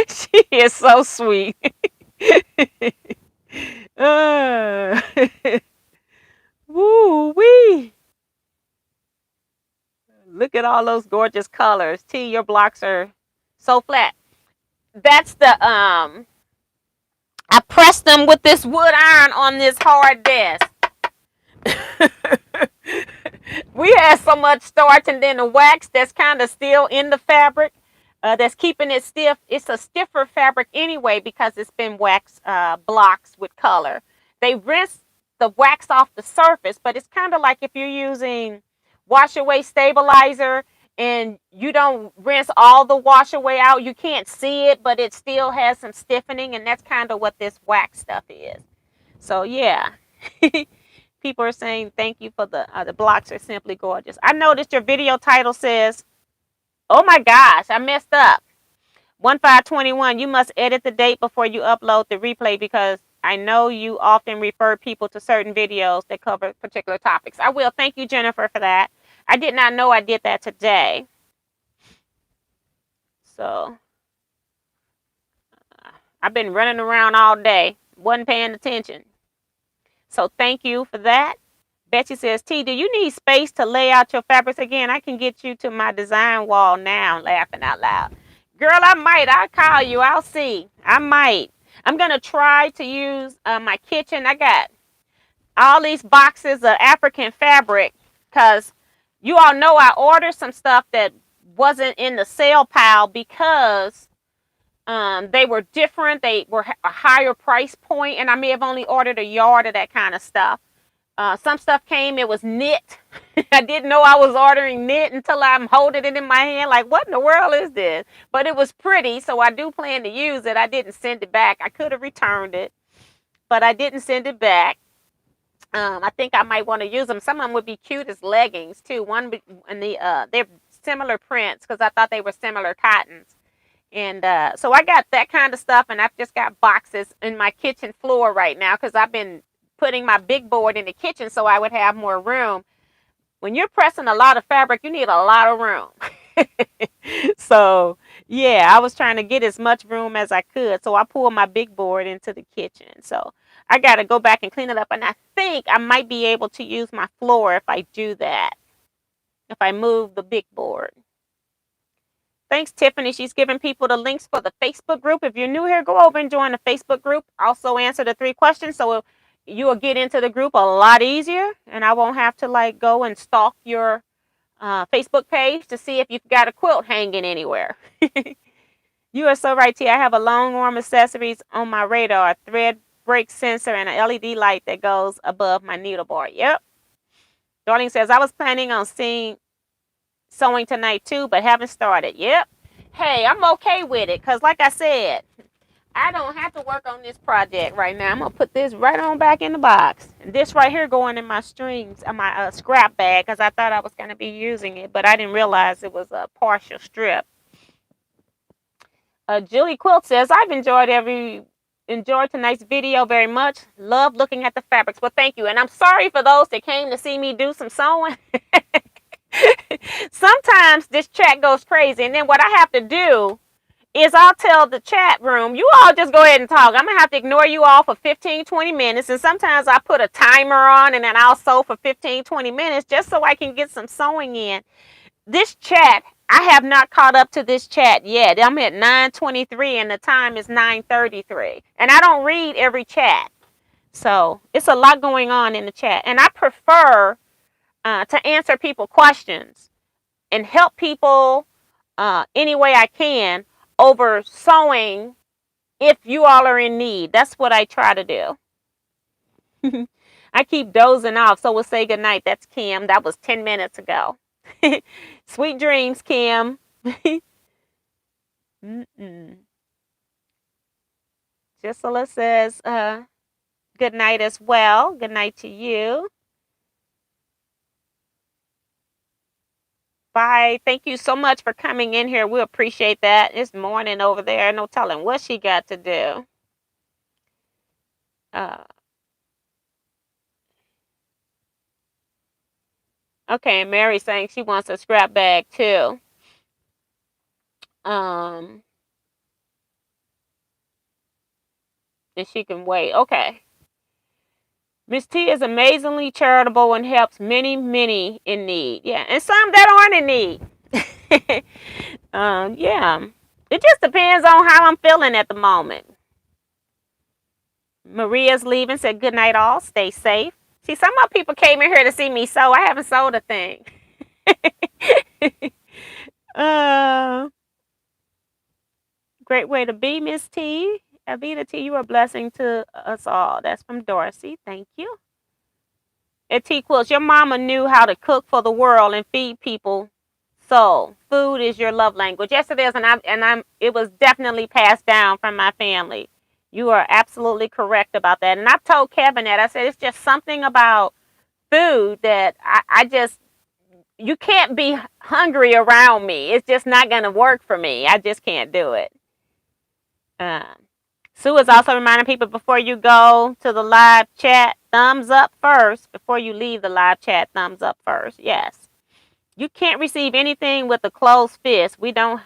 She is so sweet. uh, woo wee. Look at all those gorgeous colors. T, your blocks are so flat. That's I pressed them with this wood iron on this hard desk. We had so much starch and then the wax that's kind of still in the fabric, that's keeping it stiff. It's a stiffer fabric anyway because it's been wax blocks with color. They rinse the wax off the surface, but it's kind of like if you're using wash away stabilizer and you don't rinse all the wash away out, you can't see it, but it still has some stiffening, and that's kind of what this wax stuff is. So yeah. People are saying thank you for the blocks are simply gorgeous. I noticed your video title says, oh my gosh, I messed up. 1521, you must edit the date before you upload the replay because I know you often refer people to certain videos that cover particular topics. I will. Thank you, Jennifer, for that. I did not know I did that today. So I've been running around all day. Wasn't paying attention. So thank you for that. Betsy says, T, do you need space to lay out your fabrics again? I can get you to my design wall now. Laughing out loud. Girl, I might. I'll call you. I'll see. I might. I'm going to try to use my kitchen. I got all these boxes of African fabric because you all know I ordered some stuff that wasn't in the sale pile because they were different. They were a higher price point, and I may have only ordered a yard of that kind of stuff. Some stuff came, it was knit. I didn't know I was ordering knit until I'm holding it in my hand. Like, what in the world is this? But it was pretty, so I do plan to use it. I didn't send it back. I could have returned it, but I didn't send it back. I think I might want to use them. Some of them would be cute as leggings too. One and they're similar prints because I thought they were similar cottons. And so I got that kind of stuff, and I've just got boxes in my kitchen floor right now because I've been putting my big board in the kitchen so I would have more room. When you're pressing a lot of fabric, you need a lot of room. So yeah, I was trying to get as much room as I could. So I pulled my big board into the kitchen. So I got to go back and clean it up. And I think I might be able to use my floor if I do that, if I move the big board. Thanks, Tiffany. She's giving people the links for the Facebook group. If you're new here, go over and join the Facebook group. Also answer the 3 questions so you will get into the group a lot easier. And I won't have to like go and stalk your Facebook page to see if you've got a quilt hanging anywhere. You are so right, T. I have a long arm accessories on my radar, a thread break sensor, and an LED light that goes above my needle bar. Yep. Darling says, I was planning on sewing tonight too, but haven't started. Yep. Hey, I'm okay with it because like I said, I don't have to work on this project right now. I'm going to put this right on back in the box. And this right here going in my strings, my scrap bag because I thought I was going to be using it, but I didn't realize it was a partial strip. Julie Quilt says, I've enjoyed tonight's video very much. Love looking at the fabrics. Well, thank you. And I'm sorry for those that came to see me do some sewing. Sometimes this chat goes crazy, and then what I have to do is I'll tell the chat room, you all just go ahead and talk. I'm going to have to ignore you all for 15, 20 minutes. And sometimes I put a timer on and then I'll sew for 15, 20 minutes just so I can get some sewing in. This chat, I have not caught up to this chat yet. I'm at 9:23 and the time is 9:33. And I don't read every chat. So it's a lot going on in the chat. And I prefer to answer people's questions and help people any way I can over sewing if you all are in need. That's what I try to do. I keep dozing off, so we'll say goodnight. That's Kim. That was 10 minutes ago. Sweet dreams, Kim. Gisela says good night as well. Good night to you. Bye. Thank you so much for coming in here. We appreciate that. It's morning over there. No telling what she got to do. Okay, and Mary's saying she wants a scrap bag too. then she can wait. Okay. Miss T is amazingly charitable and helps many, many in need. Yeah, and some that aren't in need. Yeah. It just depends on how I'm feeling at the moment. Maria's leaving, said good night all. Stay safe. See, some of people came in here to see me sew. I haven't sold a thing. Great way to be, Miss T. Avita T, you are a blessing to us all. That's from Dorsey. Thank you. At Teaquilts, your mama knew how to cook for the world and feed people. So food is your love language. Yes, it is, and it was definitely passed down from my family. You are absolutely correct about that. And I've told Kevin that. I said it's just something about food that I just, you can't be hungry around me. It's just not going to work for me. I just can't do it. Sue is also reminding people before you go to the live chat, thumbs up first. Before you leave the live chat, thumbs up first. Yes. You can't receive anything with a closed fist. We don't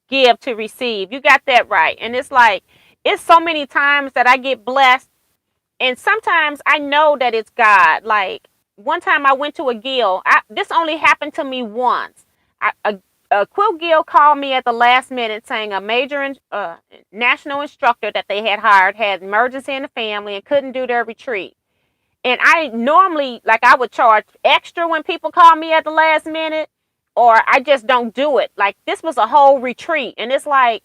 give to receive. You got that right. And it's like, it's so many times that I get blessed. And sometimes I know that it's God. Like one time I went to a guild. This only happened to me once. A quilt guild called me at the last minute saying a major national instructor that they had hired had emergency in the family and couldn't do their retreat. And I normally, like, I would charge extra when people call me at the last minute, or I just don't do it. Like, this was a whole retreat. And it's like,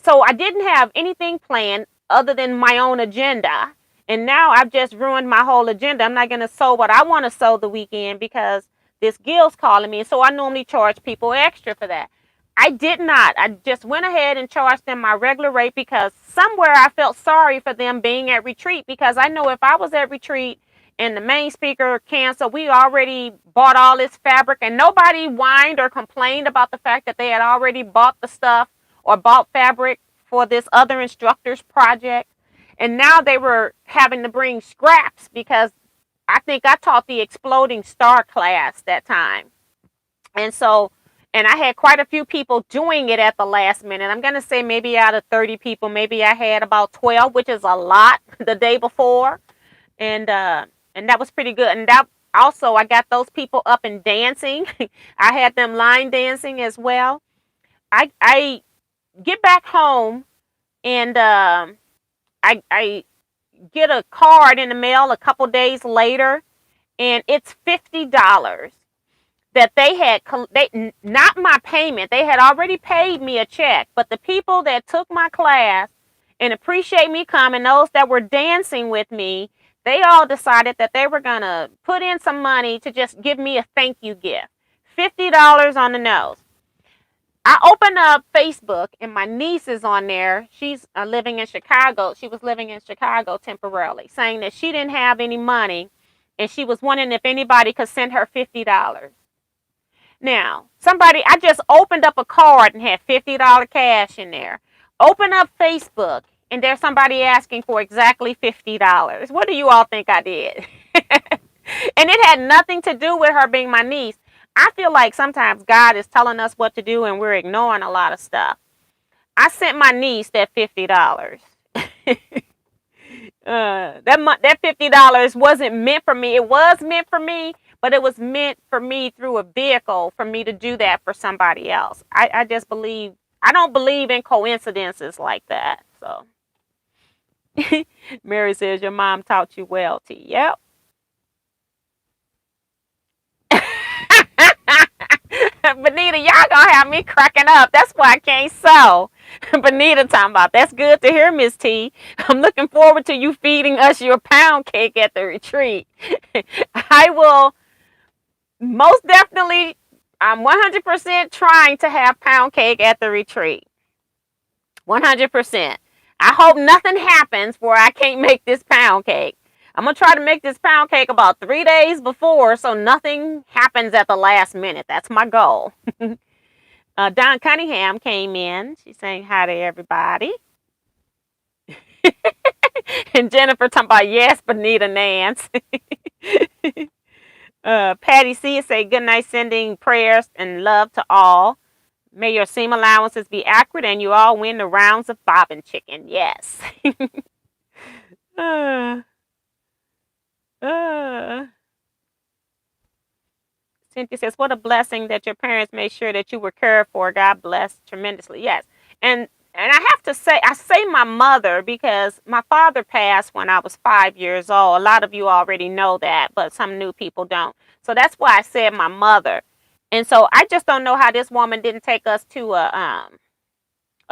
so I didn't have anything planned other than my own agenda. And now I've just ruined my whole agenda. I'm not going to sew what I want to sew the weekend because this guild's calling me. So I normally charge people extra for that. I did not. I just went ahead and charged them my regular rate because somewhere I felt sorry for them being at retreat, because I know if I was at retreat and the main speaker canceled, we already bought all this fabric and nobody whined or complained about the fact that they had already bought the stuff or bought fabric for this other instructor's project. And now they were having to bring scraps because I think I taught the exploding star class that time. And so, and I had quite a few people doing it at the last minute. I'm going to say maybe out of 30 people, maybe I had about 12, which is a lot the day before. And that was pretty good. And that also, I got those people up and dancing. I had them line dancing as well. I get back home and I get a card in the mail a couple days later, and it's $50 that they had, not my payment. They had already paid me a check, but the people that took my class and appreciate me coming, those that were dancing with me, they all decided that they were going to put in some money to just give me a thank you gift. $50 on the nose. I opened up Facebook and my niece is on there. She's living in Chicago. She was living in Chicago temporarily, saying that she didn't have any money and she was wondering if anybody could send her $50. Now, I just opened up a card and had $50 cash in there. Open up Facebook and there's somebody asking for exactly $50. What do you all think I did? And it had nothing to do with her being my niece. I feel like sometimes God is telling us what to do and we're ignoring a lot of stuff. I sent my niece that $50. That $50 wasn't meant for me. It was meant for me, but it was meant for me through a vehicle for me to do that for somebody else. I just believe, I don't believe in coincidences like that. So Mary says, your mom taught you well, T. Yep. Benita, y'all gonna have me cracking up. That's why I can't sew. Benita talking about, that's good to hear, Miss T. I'm looking forward to you feeding us your pound cake at the retreat. I will most definitely, I'm 100% trying to have pound cake at the retreat. 100%. I hope nothing happens where I can't make this pound cake. I'm going to try to make this pound cake about 3 days before so nothing happens at the last minute. That's my goal. Don Cunningham came in. She's saying hi to everybody. And Jennifer talking about, yes, Benita Nance. Patty C say, good night, sending prayers and love to all. May your seam allowances be accurate and you all win the rounds of bobbin chicken. Yes. Cynthia says, what a blessing that your parents made sure that you were cared for. God bless tremendously. Yes. And I have to say, I say my mother because my father passed when I was 5 years old. A lot of you already know that, but some new people don't. So that's why I said my mother. And so I just don't know how this woman didn't take us to a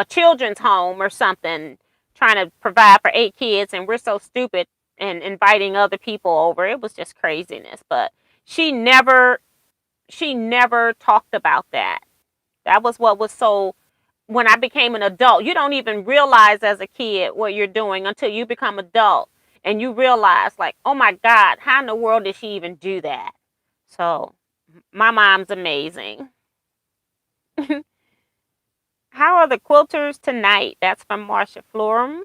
children's home or something, trying to provide for 8 kids, and we're so stupid and inviting other people over. It was just craziness. But she never talked about that. That was what was so, when I became an adult, you don't even realize as a kid what you're doing until you become adult and you realize, like, oh my God, how in the world did she even do that? So my mom's amazing. How are the quilters tonight? That's from Marsha Florum.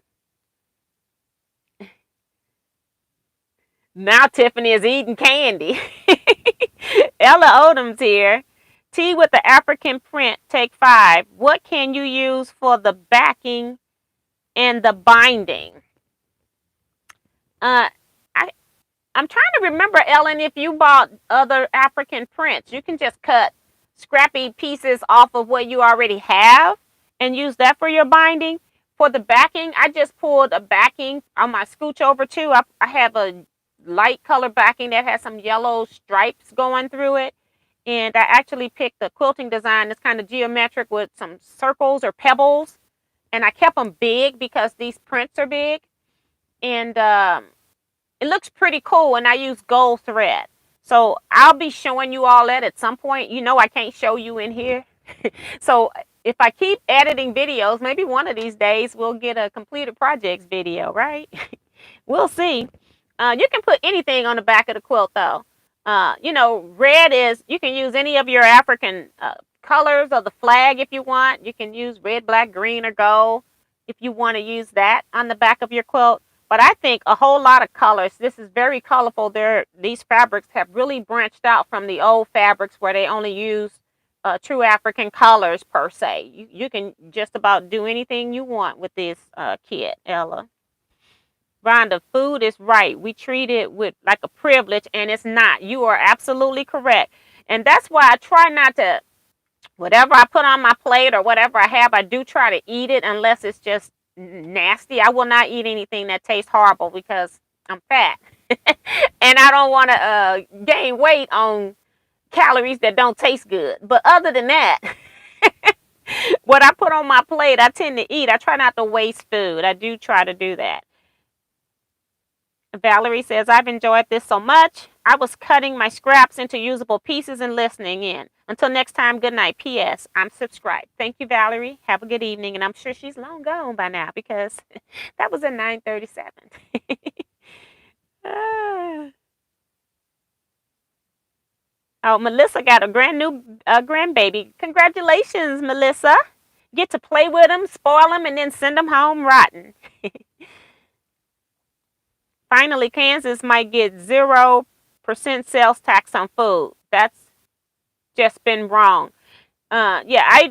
Now Tiffany is eating candy. Ella Odom's here. Tea with the African print, take 5. What can you use for the backing and the binding? I I'm trying to remember, Ellen, if you bought other African prints. You can just cut scrappy pieces off of what you already have and use that for your binding. For the backing, I just pulled a backing on my scooch over too. I have a light color backing that has some yellow stripes going through it. And I actually picked a quilting design that's kind of geometric with some circles or pebbles. And I kept them big because these prints are big. And it looks pretty cool, and I use gold thread. So I'll be showing you all that at some point. You know I can't show you in here. So if I keep editing videos, maybe one of these days we'll get a completed projects video, right? We'll see. You can put anything on the back of the quilt, though. Red is, you can use any of your African colors of the flag if you want. You can use red, black, green, or gold if you want to use that on the back of your quilt. But I think a whole lot of colors. This is very colorful. These fabrics have really branched out from the old fabrics where they only use true African colors per se. You can just about do anything you want with this kit, Ella. Rhonda, food is right. We treat it with like a privilege, and it's not. You are absolutely correct. And that's why I try not to, whatever I put on my plate or whatever I have, I do try to eat it unless it's just nasty. I will not eat anything that tastes horrible because I'm fat. And I don't want to gain weight on calories that don't taste good. But other than that, what I put on my plate, I tend to eat. I try not to waste food. I do try to do that. Valerie says, I've enjoyed this so much. I was cutting my scraps into usable pieces and listening in. Until next time, good night. P.S. I'm subscribed. Thank you, Valerie. Have a good evening. And I'm sure she's long gone by now because that was at 9:37. Oh, Melissa got a brand new grandbaby. Congratulations, Melissa. Get to play with them, spoil them, and then send them home rotten. Finally, Kansas might get 0% sales tax on food. That's just been wrong. I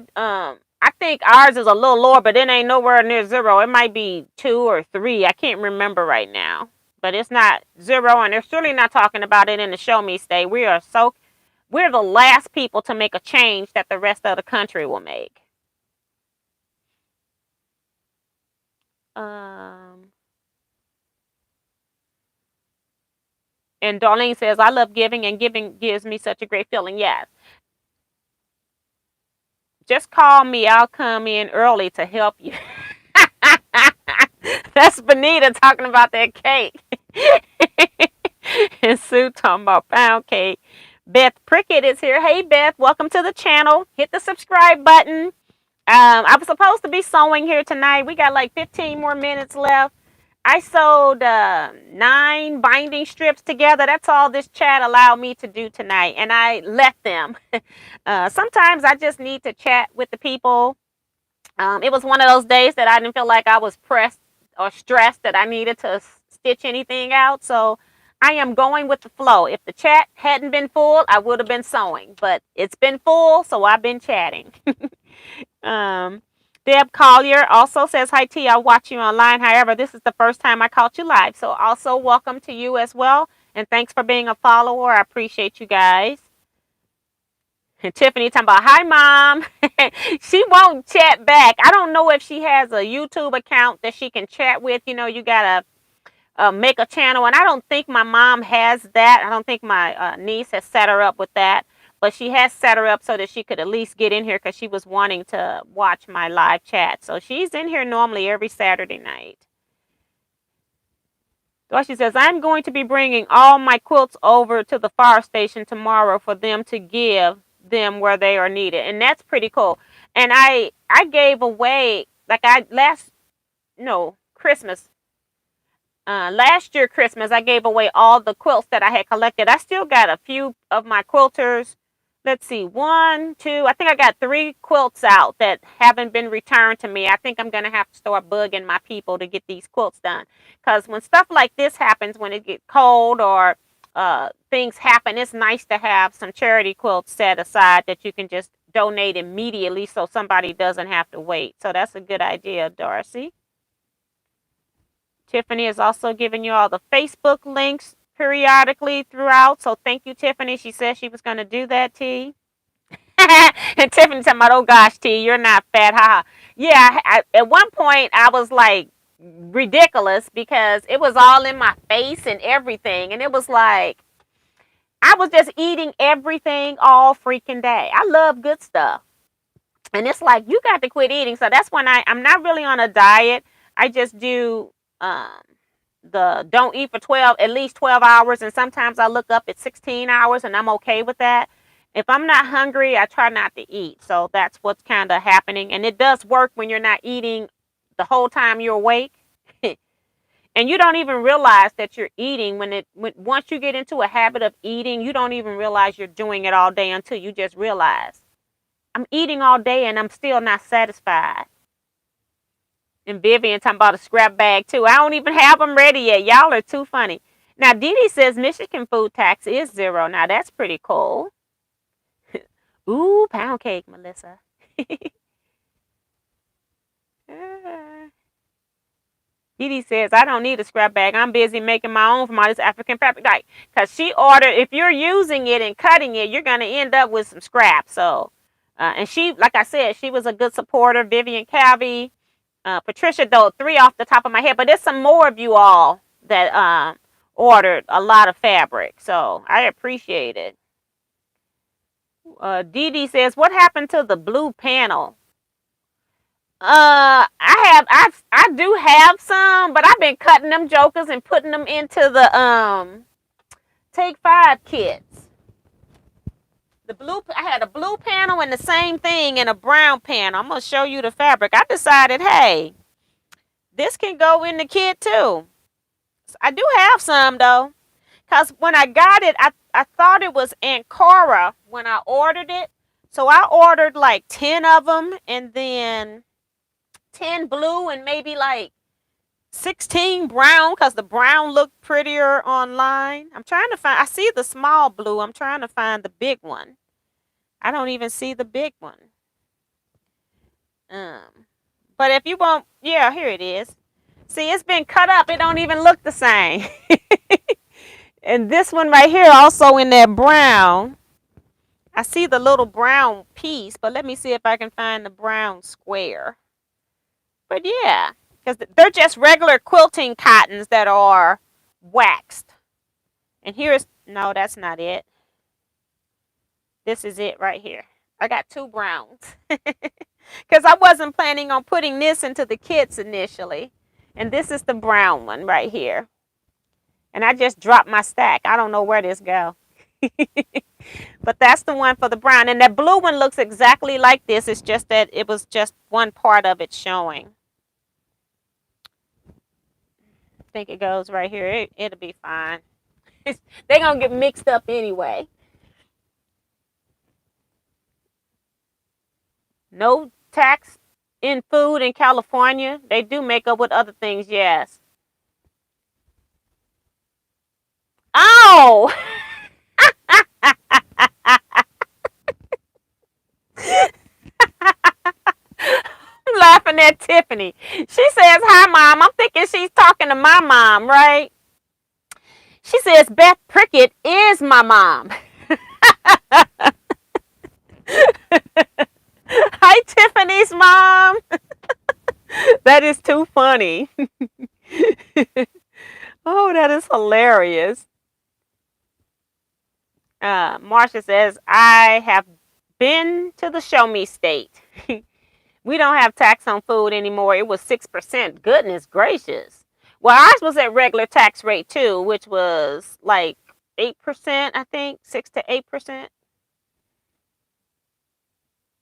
think ours is a little lower, but it ain't nowhere near 0. It might be 2 or 3. I can't remember right now. But it's not 0, and they're surely not talking about it in the Show Me State. We're the last people to make a change that the rest of the country will make. And Darlene says, I love giving, and giving gives me such a great feeling. Yes. Just call me. I'll come in early to help you. That's Benita talking about that cake. And Sue talking about pound cake. Beth Prickett is here. Hey, Beth. Welcome to the channel. Hit the subscribe button. I was supposed to be sewing here tonight. We got like 15 more minutes left. I sewed 9 binding strips together. That's all this chat allowed me to do tonight. And I let them. Sometimes I just need to chat with the people. It was one of those days that I didn't feel like I was pressed or stressed that I needed to stitch anything out. So I am going with the flow. If the chat hadn't been full, I would have been sewing. But it's been full, so I've been chatting. Deb Collier also says, hi, T. I'll watch you online. However, this is the first time I caught you live. So also welcome to you as well. And thanks for being a follower. I appreciate you guys. Tiffany talking about, hi, Mom. She won't chat back. I don't know if she has a YouTube account that she can chat with. You know, you got to make a channel. And I don't think my mom has that. I don't think my niece has set her up with that. But she has set her up so that she could at least get in here because she was wanting to watch my live chat. So she's in here normally every Saturday night. She says, I'm going to be bringing all my quilts over to the fire station tomorrow for them to give them where they are needed. And that's pretty cool. And I gave away, Christmas. Last year, Christmas, I gave away all the quilts that I had collected. I still got a few of my quilters. Let's see, 1, 2, I think I got 3 quilts out that haven't been returned to me. I think I'm going to have to start bugging my people to get these quilts done. Because when stuff like this happens, when it gets cold or things happen, it's nice to have some charity quilts set aside that you can just donate immediately so somebody doesn't have to wait. So that's a good idea, Darcy. Tiffany is also giving you all the Facebook links periodically throughout. So thank you, Tiffany. She said she was going to do that, T. And Tiffany talking about, oh gosh, T, you're not fat, haha. Yeah, at one point I was like ridiculous because it was all in my face and everything. And it was like, I was just eating everything all freaking day. I love good stuff. And it's like, you got to quit eating. So that's when I'm not really on a diet. I just do the don't eat for at least 12 hours. And sometimes I look up at 16 hours and I'm okay with that. If I'm not hungry, I try not to eat. So that's what's kind of happening. And it does work when you're not eating the whole time you're awake. And you don't even realize that you're eating once you get into a habit of eating, you don't even realize you're doing it all day until you just realize I'm eating all day and I'm still not satisfied. And Vivian talking about a scrap bag too. I don't even have them ready yet. Y'all are too funny. Now, Dee Dee says Michigan food tax is 0. Now, that's pretty cool. Ooh, pound cake, Melissa. Dee Dee says, I don't need a scrap bag. I'm busy making my own from all this African fabric. Like, because she ordered, if you're using it and cutting it, you're going to end up with some scrap. So, and she, like I said, she was a good supporter. Vivian Cavey, Patricia, though, 3 off the top of my head. But there's some more of you all that ordered a lot of fabric. So, I appreciate it. Dee Dee says, what happened to the blue panel? I do have some, but I've been cutting them jokers and putting them into the Take 5 kits. I had a blue panel and the same thing and a brown panel. I'm gonna show you the fabric. I decided, hey, this can go in the kit too. So I do have some though, cause when I got it, I thought it was Ankara when I ordered it. So I ordered like 10 of them and then 10 blue and maybe like 16 brown because the brown looked prettier online. I'm trying to find, I see the small blue. I'm trying to find the big one. I don't even see the big one. But if you want, yeah, here it is. See, it's been cut up. It don't even look the same. And this one right here also in that brown. I see the little brown piece, but let me see if I can find the brown square. But yeah, because they're just regular quilting cottons that are waxed. And here's, no, that's not it. This is it right here. I got 2 browns. Because I wasn't planning on putting this into the kits initially. And this is the brown one right here. And I just dropped my stack. I don't know where this go. But that's the one for the brown. And that blue one looks exactly like this. It's just that it was just one part of it showing. I think it goes right here. It'll be fine. They're going to get mixed up anyway. No tax in food in California. They do make up with other things, yes. Oh! I'm laughing at Tiffany. She says, hi, Mom. I'm thinking she's talking to my mom, right? She says, Beth Prickett is my mom. Hi, Tiffany's mom. That is too funny. Oh, that is hilarious. Marcia says, I have been to the show me state. We don't have tax on food anymore. It was 6%. Goodness gracious. Well, ours was at regular tax rate too, which was like 8%, I think, 6 to 8%.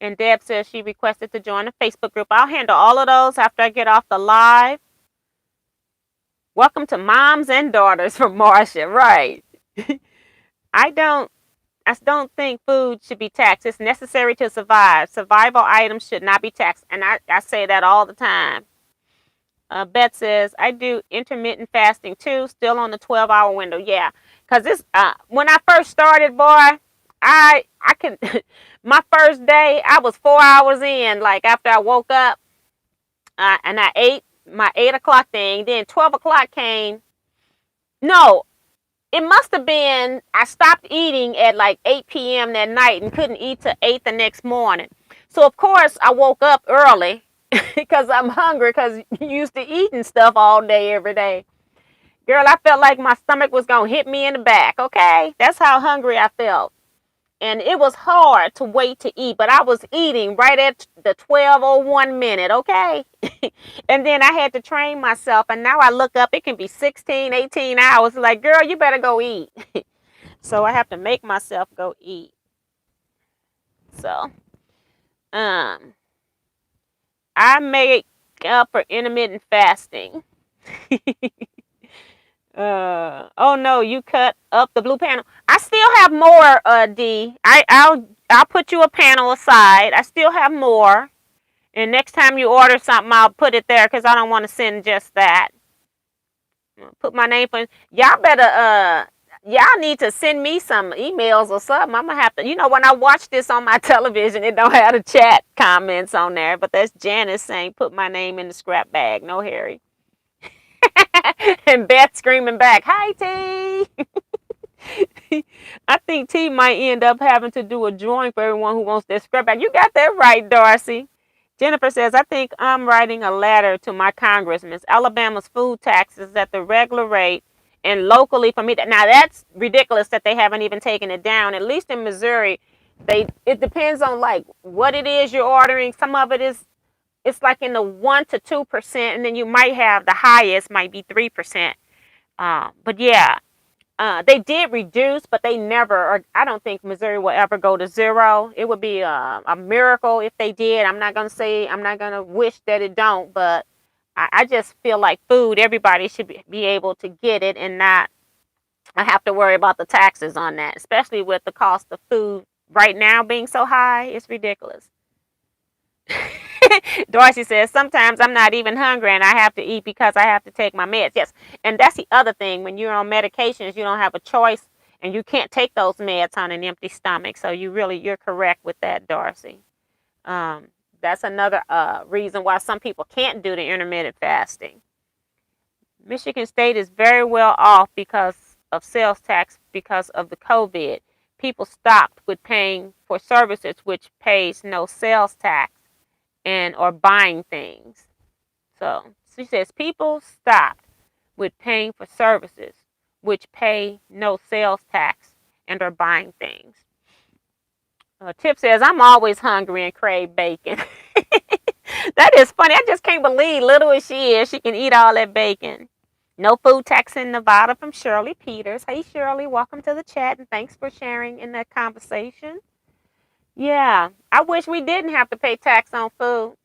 And Deb says she requested to join a Facebook group. I'll handle all of those after I get off the live. Welcome to Moms and Daughters from Marcia. Right. I don't I don't think food should be taxed. It's necessary to survive. Survival items should not be taxed. And I say that all the time. Beth says, I do intermittent fasting too, still on the 12-hour window. Yeah, because this when I first started, boy, I can my first day, I was 4 hours in, like after I woke up and I ate my 8 o'clock thing. Then 12 o'clock came. No, it must have been I stopped eating at like 8 p.m. that night and couldn't eat till 8 the next morning. So of course I woke up early because I'm hungry because you used to eating stuff all day every day. Girl, I felt like my stomach was gonna hit me in the back. Okay, that's how hungry I felt. And it was hard to wait to eat, but I was eating right at the 12:01 minute, okay? And then I had to train myself, and now I look up, it can be 16, 18 hours. Like, girl, you better go eat. So I have to make myself go eat. So, um, I make up for intermittent fasting. Oh no, you cut up the blue panel. I still have more, D. I'll put you a panel aside. I still have more. And next time you order something, I'll put it there because I don't want to send just that. Put my name for y'all. Better y'all need to send me some emails or something. I'm gonna have to. When I watch this on my television, it don't have the chat comments on there. But that's Janice saying, "Put my name in the scrap bag." No, Harry. And Beth screaming back, "Hi, T." I think T might end up having to do a drawing for everyone who wants their scrap bag. You got that right, Darcy. Jennifer says, I think I'm writing a letter to my congressman. Alabama's food taxes at the regular rate and locally for me. Now, that's ridiculous that they haven't even taken it down. At least in Missouri, it depends on like what it is you're ordering. Some of it's like in the 1 to 2%, and then you might have the highest might be 3%. But yeah, they did reduce, but they never, or I don't think Missouri will ever go to zero. It would be a miracle if they did. I'm not going to wish that it don't, but I just feel like food, everybody should be able to get it and not have to worry about the taxes on that, especially with the cost of food right now being so high. It's ridiculous. Dorsey says, sometimes I'm not even hungry and I have to eat because I have to take my meds. Yes, and that's the other thing. When you're on medications, you don't have a choice and you can't take those meds on an empty stomach. So you're correct with that, Darcy. That's another reason why some people can't do the intermittent fasting. Michigan State is very well off because of sales tax because of the COVID. People stopped with paying for services which pays no sales tax and or buying things. So she says people stopped with paying for services which pay no sales tax and are buying things. Tip says, I'm always hungry and crave bacon. That is funny. I just can't believe, little as she is, she can eat all that bacon. No food tax in Nevada from Shirley Peters. Hey, Shirley, welcome to the chat, and thanks for sharing in that conversation. Yeah, I wish we didn't have to pay tax on food.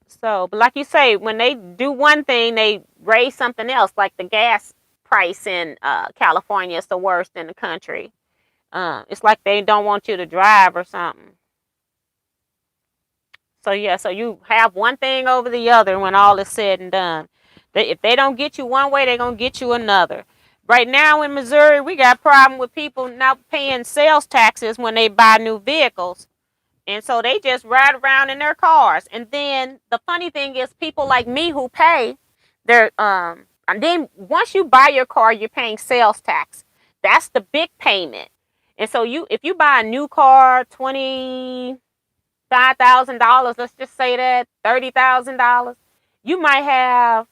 So, but like you say, when they do one thing, they raise something else, like the gas price in California is the worst in the country. It's like they don't want you to drive or something. So yeah, so you have one thing over the other when all is said and done. If they don't get you one way, they're going to get you another. Right now in Missouri, we got a problem with people not paying sales taxes when they buy new vehicles. And so they just ride around in their cars. And then the funny thing is people like me who pay their and then once you buy your car, you're paying sales tax. That's the big payment. And so if you buy a new car, $25,000, let's just say that, $30,000, you might have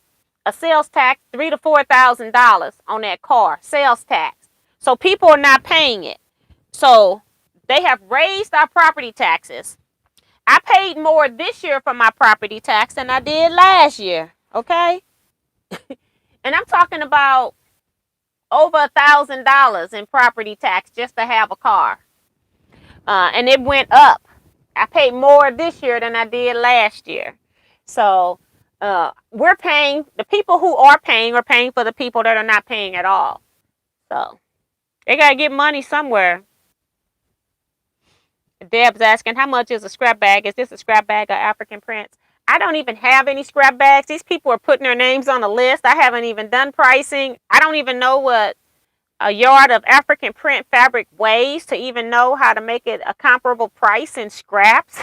a sales tax $3,000 to $4,000 on that car, sales tax. So people are not paying it. So they have raised our property taxes. I paid more this year for my property tax than I did last year. Okay, and I'm talking about over $1,000 in property tax just to have a car, and it went up. I paid more this year than I did last year. So we're paying, the people who are paying for the people that are not paying at all. So they got to get money somewhere. Deb's asking, how much is a scrap bag? Is this a scrap bag or African prints? I don't even have any scrap bags. These people are putting their names on the list. I haven't even done pricing. I don't even know what a yard of African print fabric weighs to even know how to make it a comparable price in scraps.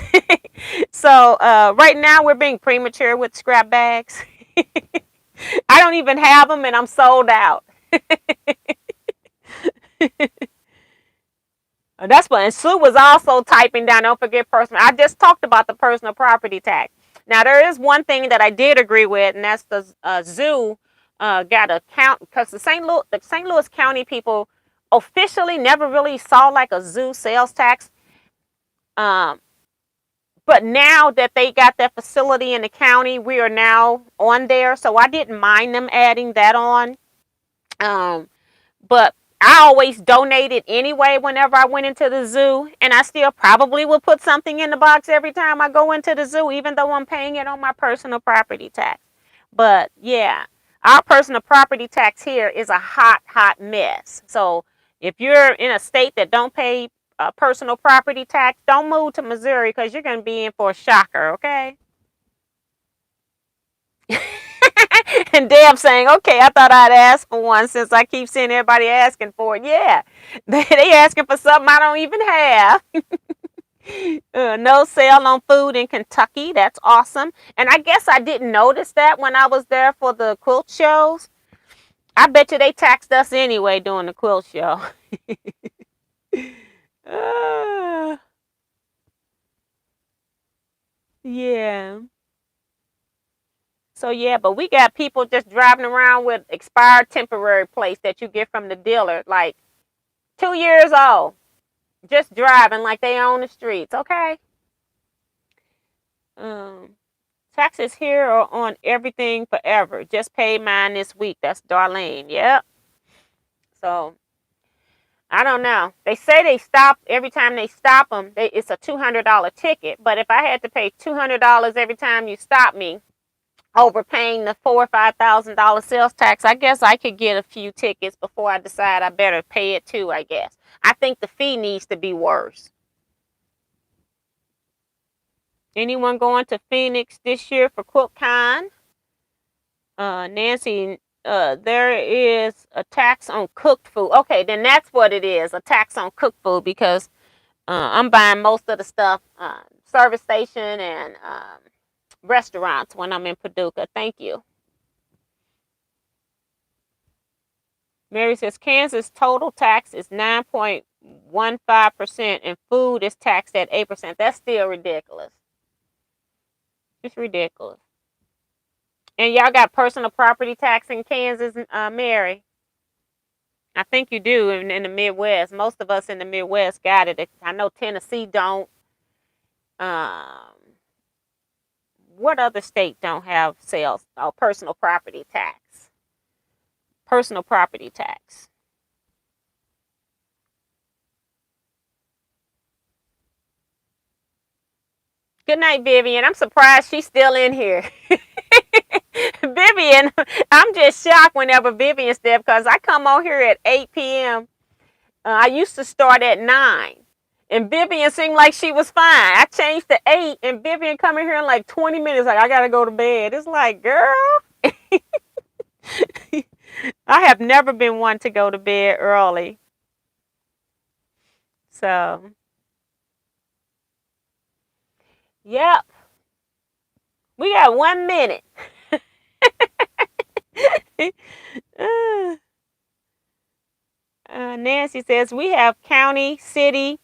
So right now we're being premature with scrap bags. I don't even have them and I'm sold out. That's what, and Sue was also typing down, don't forget personal. I just talked about the personal property tax. Now, there is one thing that I did agree with, and that's the zoo got a count, because the St. Louis County people officially never really saw like a zoo sales tax. But now that they got that facility in the county, we are now on there. So I didn't mind them adding that on. But I always donated anyway whenever I went into the zoo, and I still probably will put something in the box every time I go into the zoo, even though I'm paying it on my personal property tax. But yeah, our personal property tax here is a hot mess. So if you're in a state that don't pay personal property tax, don't move to Missouri because you're going to be in for a shocker, okay? And Deb saying, okay, I thought I'd ask for one since I keep seeing everybody asking for it. Yeah, they asking for something I don't even have. No sale on food in Kentucky. That's awesome. And I guess I didn't notice that when I was there for the quilt shows. I bet you they taxed us anyway during the quilt show. Yeah. So yeah, but we got people just driving around with expired temporary plates that you get from the dealer, like 2 years old, just driving like they own the streets. Okay. Um, Taxes here are on everything forever. Just paid mine this week. That's Darlene. Yep. So I don't know. They say they stop every time they stop them. It's a $200 ticket. But if I had to pay $200 every time you stop me, overpaying the $4,000 or $5,000 sales tax, I guess I could get a few tickets before I decide I better pay it too, I guess. I think the fee needs to be worse. Anyone going to Phoenix this year for QuiltCon? Nancy, there is a tax on cooked food. Okay, then that's what it is, a tax on cooked food, because I'm buying most of the stuff, service station and restaurants when I'm in Paducah. Thank you. Mary says Kansas total tax is 9.15% and food is taxed at 8%. That's still ridiculous. It's ridiculous. And y'all got personal property tax in Kansas, Mary? I think you do in the Midwest. Most of us in the Midwest got it. I know Tennessee don't. What other state don't have sales or personal property tax? Personal property tax. Good night, Vivian. I'm surprised she's still in here. Vivian, I'm just shocked whenever Vivian's there because I come on here at 8 p.m. I used to start at 9. And Vivian seemed like she was fine. I changed to 8 and Vivian coming here in like 20 minutes like, I got to go to bed. It's like, girl. I have never been one to go to bed early. So, yep. We got 1 minute. Nancy says we have county, city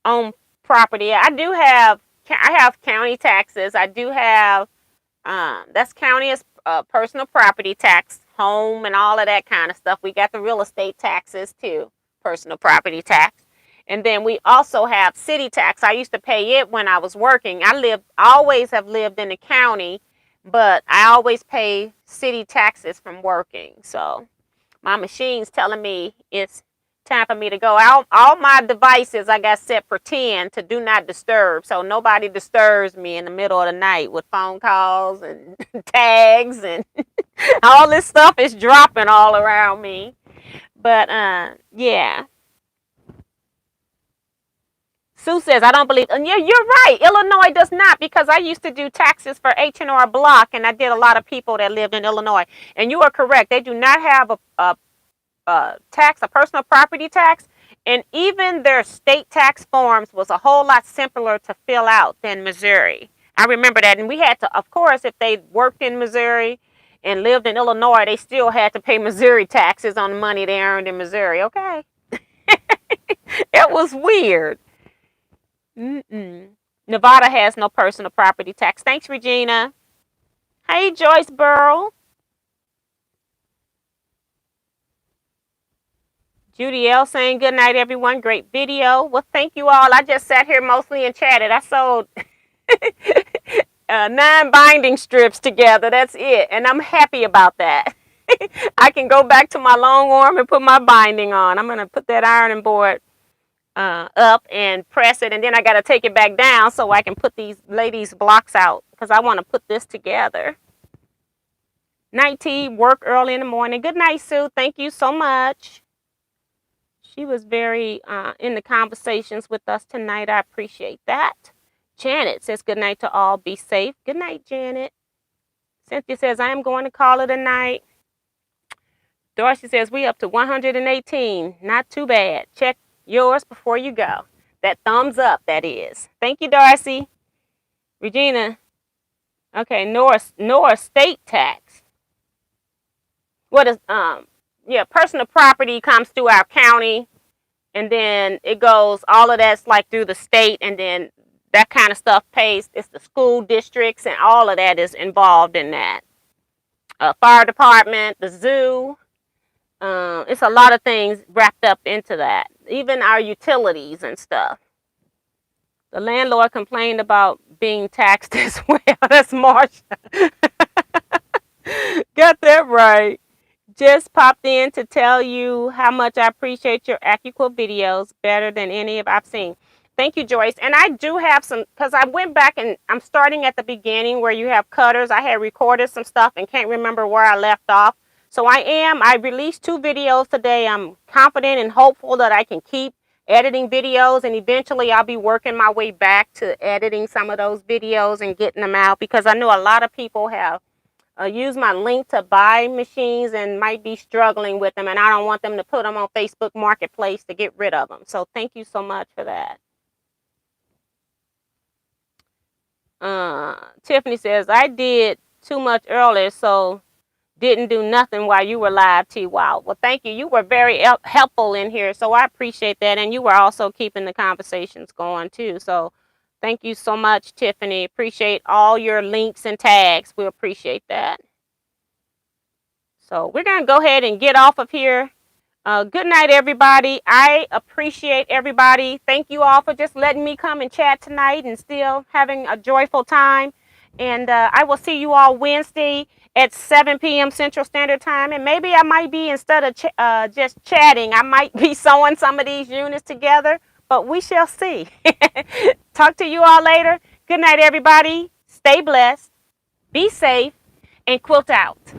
owned property. I have county taxes. I do have that's county as personal property tax, home, and all of that kind of stuff. We got the real estate taxes too, personal property tax. And then we also have city tax. I used to pay it when I was working. I always have lived in the county, but I always pay city taxes from working. So my machine's telling me it's time for me to go. All my devices I got set for 10 to do not disturb. So nobody disturbs me in the middle of the night with phone calls and tags and all this stuff is dropping all around me. But yeah. Sue says, I don't believe, and you're right. Illinois does not, because I used to do taxes for H&R Block, and I did a lot of people that lived in Illinois. And you are correct. They do not have a tax, a personal property tax. And even their state tax forms was a whole lot simpler to fill out than Missouri. I remember that. And we had to, of course, if they worked in Missouri and lived in Illinois, they still had to pay Missouri taxes on the money they earned in Missouri. Okay. It was weird. Nevada has no personal property tax. Thanks, Regina. Hey, Joyce Burrow. Judy L saying good night, everyone. Great video. Well, thank you all. I just sat here mostly and chatted. I sold 9 binding strips together. That's it. And I'm happy about that. I can go back to my long arm and put my binding on. I'm going to put that ironing board up and press it, and then I got to take it back down so I can lay these blocks out, because I want to put this together. Night tea, work early in the morning. Good night, Sue. Thank you so much. She was very in the conversations with us tonight. I appreciate that. Janet says good night to all. Be safe. Good night, Janet. Cynthia says I am going to call it a night. Darcy says we up to 118. Not too bad. Check yours before you go. That thumbs up, that is. Thank you, Darcy. Regina. Okay, North state tax. What is personal property comes through our county, and then it goes, all of that's like through the state, and then that kind of stuff pays. It's the school districts, and all of that is involved in that. Fire department, the zoo. It's a lot of things wrapped up into that. Even our utilities and stuff. The landlord complained about being taxed as well. That's Marsha. Got that right. Just popped in to tell you how much I appreciate your AccuQuilt videos, better than any I've seen. Thank you, Joyce. And I do have some, because I went back and I'm starting at the beginning where you have cutters. I had recorded some stuff and can't remember where I left off. So I released 2 videos today. I'm confident and hopeful that I can keep editing videos, and eventually I'll be working my way back to editing some of those videos and getting them out, because I know a lot of people have used my link to buy machines and might be struggling with them, and I don't want them to put them on Facebook Marketplace to get rid of them. So thank you so much for that. Tiffany says, I did too much earlier, so didn't do nothing while you were live, T. Wow. Well, thank you. You were very helpful in here, so I appreciate that. And you were also keeping the conversations going, too. So thank you so much, Tiffany. Appreciate all your links and tags. We appreciate that. So we're going to go ahead and get off of here. Good night, everybody. I appreciate everybody. Thank you all for just letting me come and chat tonight and still having a joyful time. And I will see you all Wednesday at 7 p.m. Central Standard Time. And maybe I might be, instead of just chatting, I might be sewing some of these units together. But we shall see. Talk to you all later. Good night, everybody. Stay blessed. Be safe. And quilt out.